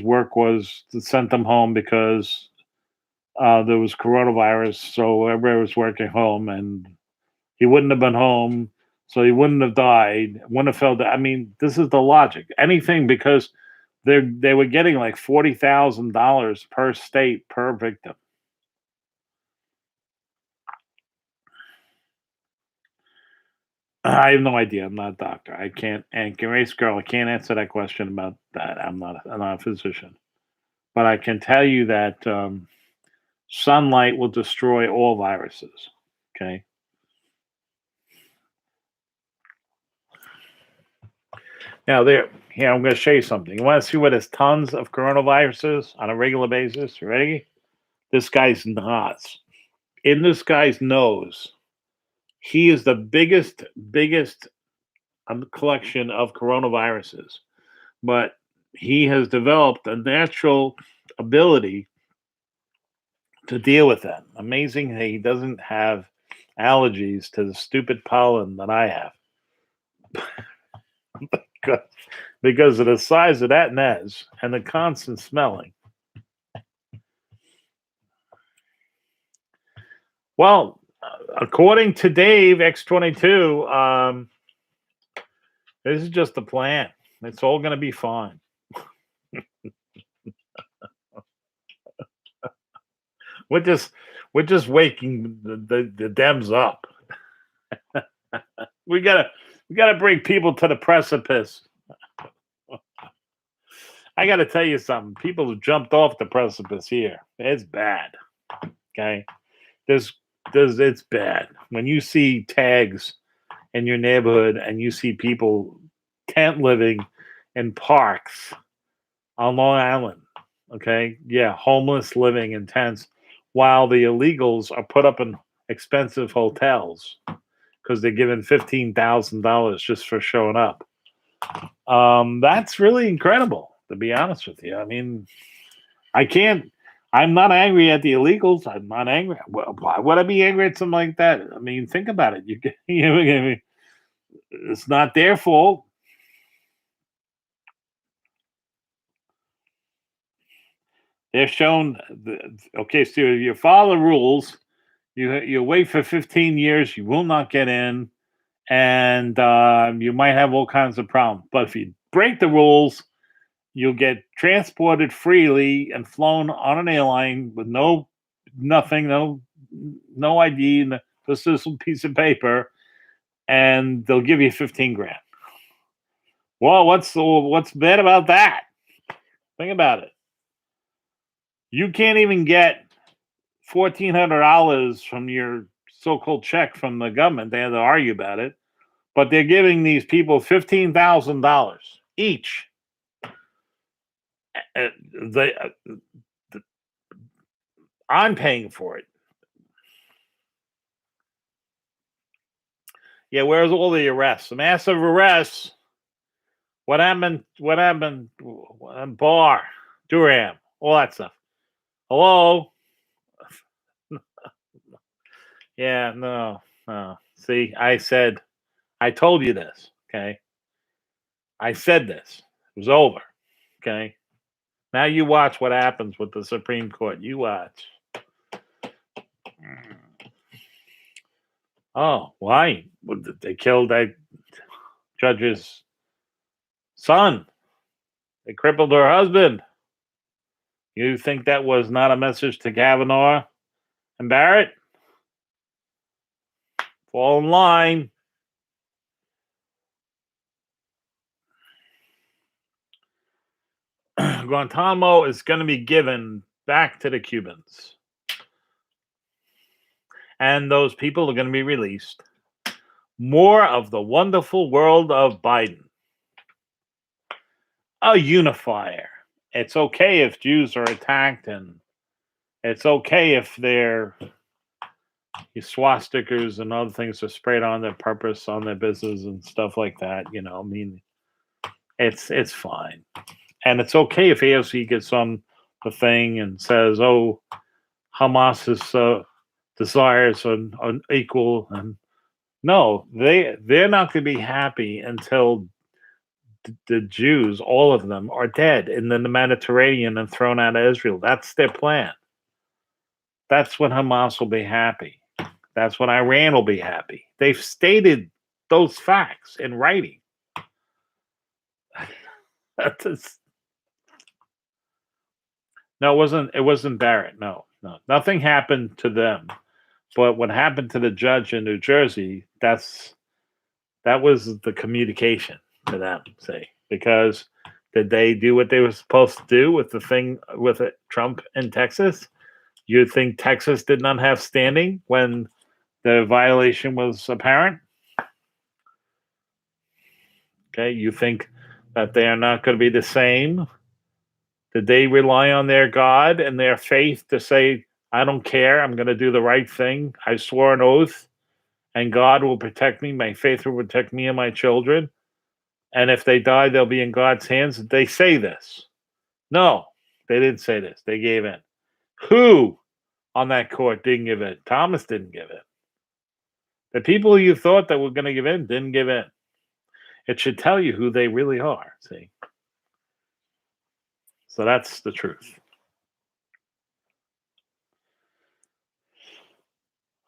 work was sent him home because there was coronavirus, so everybody was working home, and he wouldn't have been home, so he wouldn't have died. Wouldn't have fell down. I mean, this is the logic. Anything because they were getting like $40,000 per state per victim. I have no idea. I'm not a doctor. I can't. And Grace Girl, I can't answer that question about that. I'm not a physician, but I can tell you that sunlight will destroy all viruses. Okay. Now there. Here, I'm going to show you something. You want to see where there's tons of coronaviruses on a regular basis? You ready? This guy's nuts. In this guy's nose, he is the biggest collection of coronaviruses, but he has developed a natural ability to deal with that. Amazing that he doesn't have allergies to the stupid pollen that I have. Because of the size of that nez and the constant smelling. Well, according to Dave X22, this is just the plan. It's all going to be fine. We're just waking the Dems up. we gotta bring people to the precipice. I gotta tell you something. People have jumped off the precipice here. It's bad. Okay, it's bad when you see tags in your neighborhood and you see people tent living in parks on Long Island. Okay, yeah, homeless living in tents while the illegals are put up in expensive hotels because they're given $15,000 just for showing up. That's really incredible, to be honest with you. I mean, I'm not angry at the illegals. I'm not angry. Why would I be angry at something like that? I mean, think about it. It's not their fault. They're shown. Okay, so you follow the rules. You wait for 15 years. You will not get in, and you might have all kinds of problems. But if you break the rules, you'll get transported freely and flown on an airline with no no ID, just this little piece of paper, and they'll give you 15 grand. Well, what's bad about that? Think about it. You can't even get $1,400 from your so-called check from the government. They had to argue about it, but they're giving these people $15,000 each. They, I'm paying for it. Yeah, where's all the arrests? The massive arrests. What happened? What happened? Barr, Durham, all that stuff. Hello? Yeah, no, no. See, I told you this, okay? I said this. It was over, okay? Now you watch what happens with the Supreme Court. You watch. Oh, why? They killed that judge's son. They crippled her husband. You think that was not a message to Kavanaugh and Barrett? Fall in line. Guantanamo is going to be given back to the Cubans. And those people are going to be released. More of the wonderful world of Biden. A unifier. It's okay if Jews are attacked, and it's okay if their swastikas and other things are sprayed on their purpose, on their business and stuff like that. I mean, it's fine. And it's okay if AOC gets on the thing and says, "Oh, Hamas's desires are equal," and no, they're not going to be happy until the Jews, all of them, are dead in the Mediterranean and thrown out of Israel. That's their plan. That's when Hamas will be happy. That's when Iran will be happy. They've stated those facts in writing. No, it wasn't Barrett. No. Nothing happened to them. But what happened to the judge in New Jersey, that was the communication to them, say, because did they do what they were supposed to do with the thing with Trump in Texas? You think Texas did not have standing when the violation was apparent? Okay, you think that they are not going to be the same? Did they rely on their God and their faith to say, I don't care, I'm going to do the right thing? I swore an oath, and God will protect me. My faith will protect me and my children. And if they die, they'll be in God's hands. Did they say this? No, they didn't say this. They gave in. Who on that court didn't give in? Thomas didn't give in. The people you thought that were going to give in didn't give in. It should tell you who they really are, see? So that's the truth.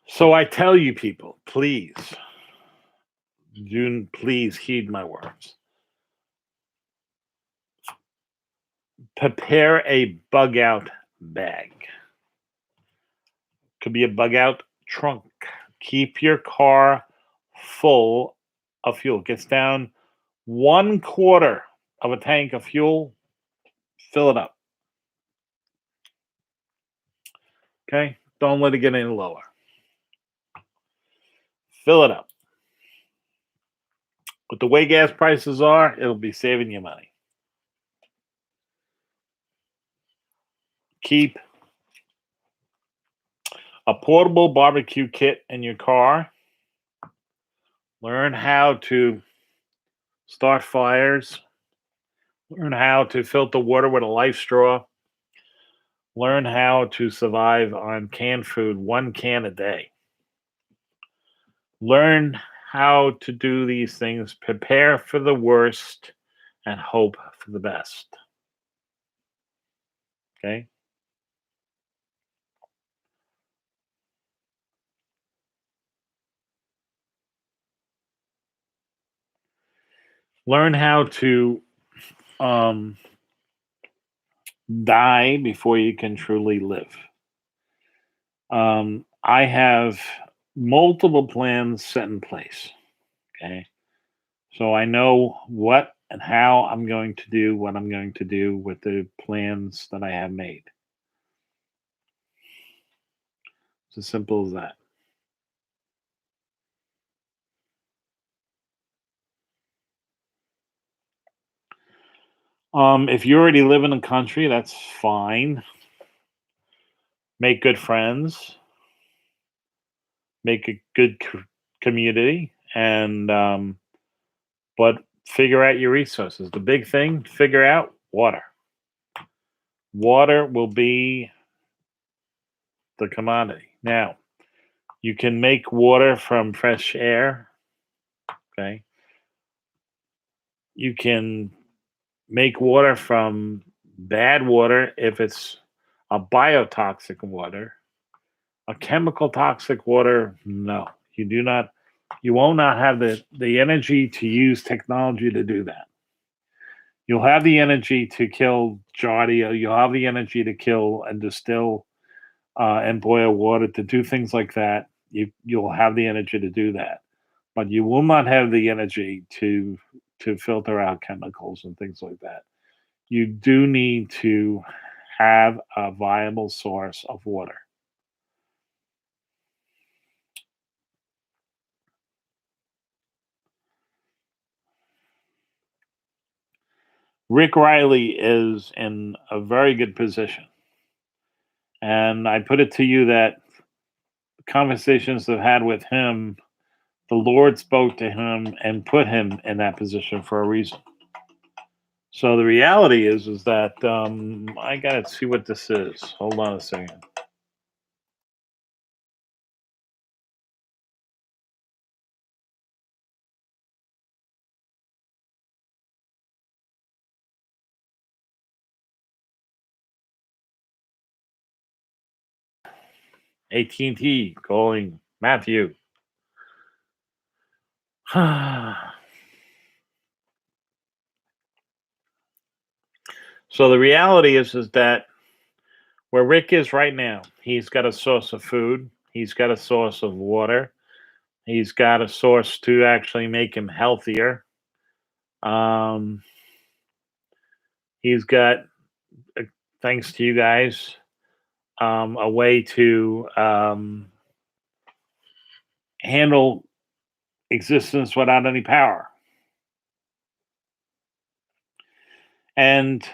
So I tell you people, please heed my words. Prepare a bug out bag. Could be a bug out trunk. Keep your car full of fuel. Gets down 1/4 of a tank of fuel, fill it up. Okay? Don't let it get any lower. Fill it up. With the way gas prices are, it'll be saving you money. Keep a portable barbecue kit in your car. Learn how to start fires. Learn how to filter water with a life straw. Learn how to survive on canned food, 1 can a day. Learn how to do these things. Prepare for the worst and hope for the best. Okay? Learn how to die before you can truly live. I have multiple plans set in place. Okay. So I know what and how I'm going to do what I'm going to do with the plans that I have made. It's as simple as that. If you already live in the country, that's fine. Make good friends, make a good community, and but figure out your resources. The big thing, figure out water. Water will be the commodity. Now, you can make water from fresh air. Okay. You can make water from bad water if it's a biotoxic water. A chemical toxic water, no. You do not you will not have the energy to use technology to do that. You'll have the energy to kill Giardia, you'll have the energy to kill and distill and boil water to do things like that. You'll have the energy to do that, but you will not have the energy to filter out chemicals and things like that. You do need to have a viable source of water. Rick Riley is in a very good position. And I put it to you that conversations I've had with him, the Lord spoke to him and put him in that position for a reason. So the reality is that I gotta see what this is. Hold on a second. AT&T calling Matthew. So the reality is that where Rick is right now, he's got a source of food, he's got a source of water, he's got a source to actually make him healthier. Um, he's got, uh, thanks to you guys, a way to handle existence without any power. And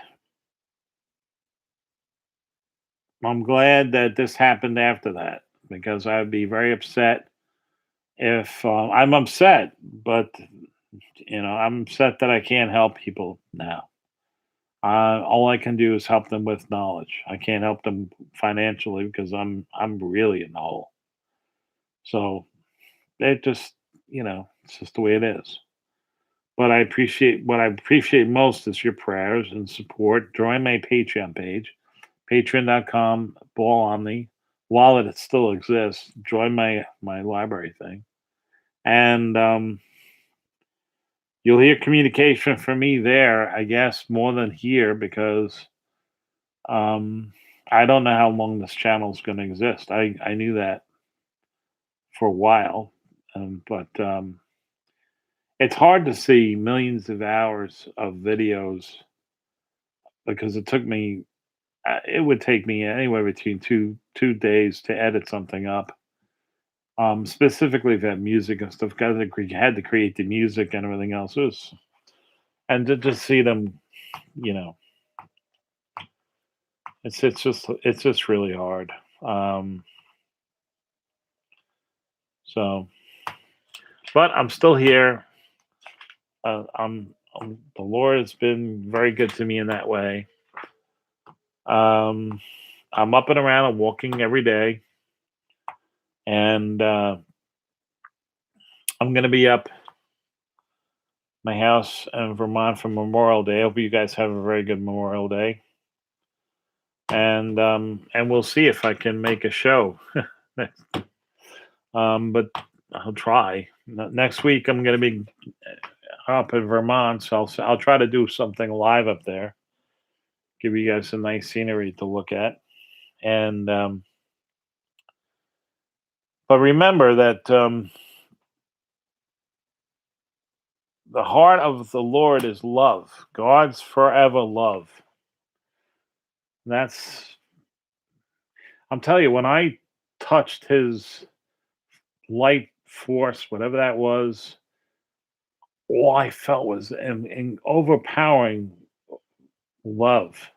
I'm glad that this happened after that because I'd be very upset if I'm upset, but I'm upset that I can't help people now. All I can do is help them with knowledge. I can't help them financially because I'm really in the hole. So it just it's just the way it is. But what I appreciate most is your prayers and support. Join my Patreon page, patreon.com Ball Omni. While it still exists, join my library thing. And you'll hear communication from me there, I guess, more than here because um, I don't know how long this channel is going to exist. I knew that for a while, but it's hard to see millions of hours of videos because it would take me anywhere between two days to edit something up. Specifically that music and stuff, because I had to create the music and everything else. And to just see them, you know, it's just really hard. Um, so, but I'm still here. The Lord has been very good to me in that way. Um, I'm up and around and walking every day, and I'm going to be up my house in Vermont for Memorial Day. I hope you guys have a very good Memorial Day, and we'll see if I can make a show. But I'll try. Next week I'm going to be up in Vermont, so I'll try to do something live up there. Give you guys some nice scenery to look at, and But remember that the heart of the Lord is love. God's forever love. That's I'm telling you, when I touched his light force, whatever that was, all I felt was an overpowering love.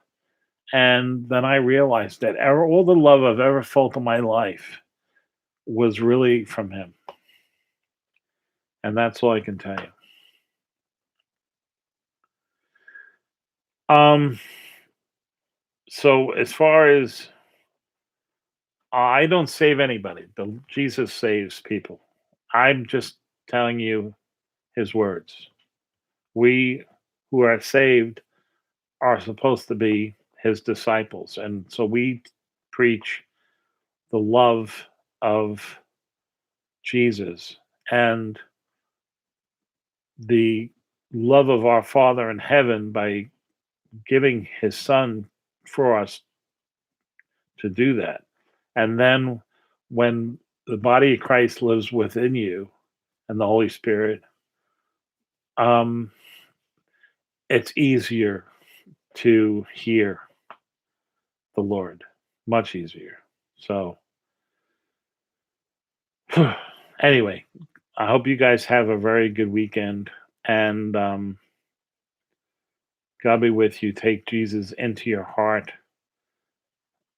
And then I realized that all the love I've ever felt in my life was really from him. And that's all I can tell you. Um, so as far as I don't save anybody, Jesus saves people. I'm just telling you his words. We who are saved are supposed to be his disciples. And so we preach the love of Jesus and the love of our Father in heaven by giving his son for us to do that. And then when the body of Christ lives within you and the Holy Spirit, um, it's easier to hear the Lord, much easier. So, anyway, I hope you guys have a very good weekend and God be with you. Take Jesus into your heart.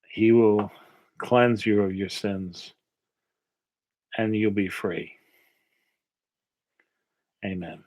He will cleanse you of your sins and you'll be free. Amen.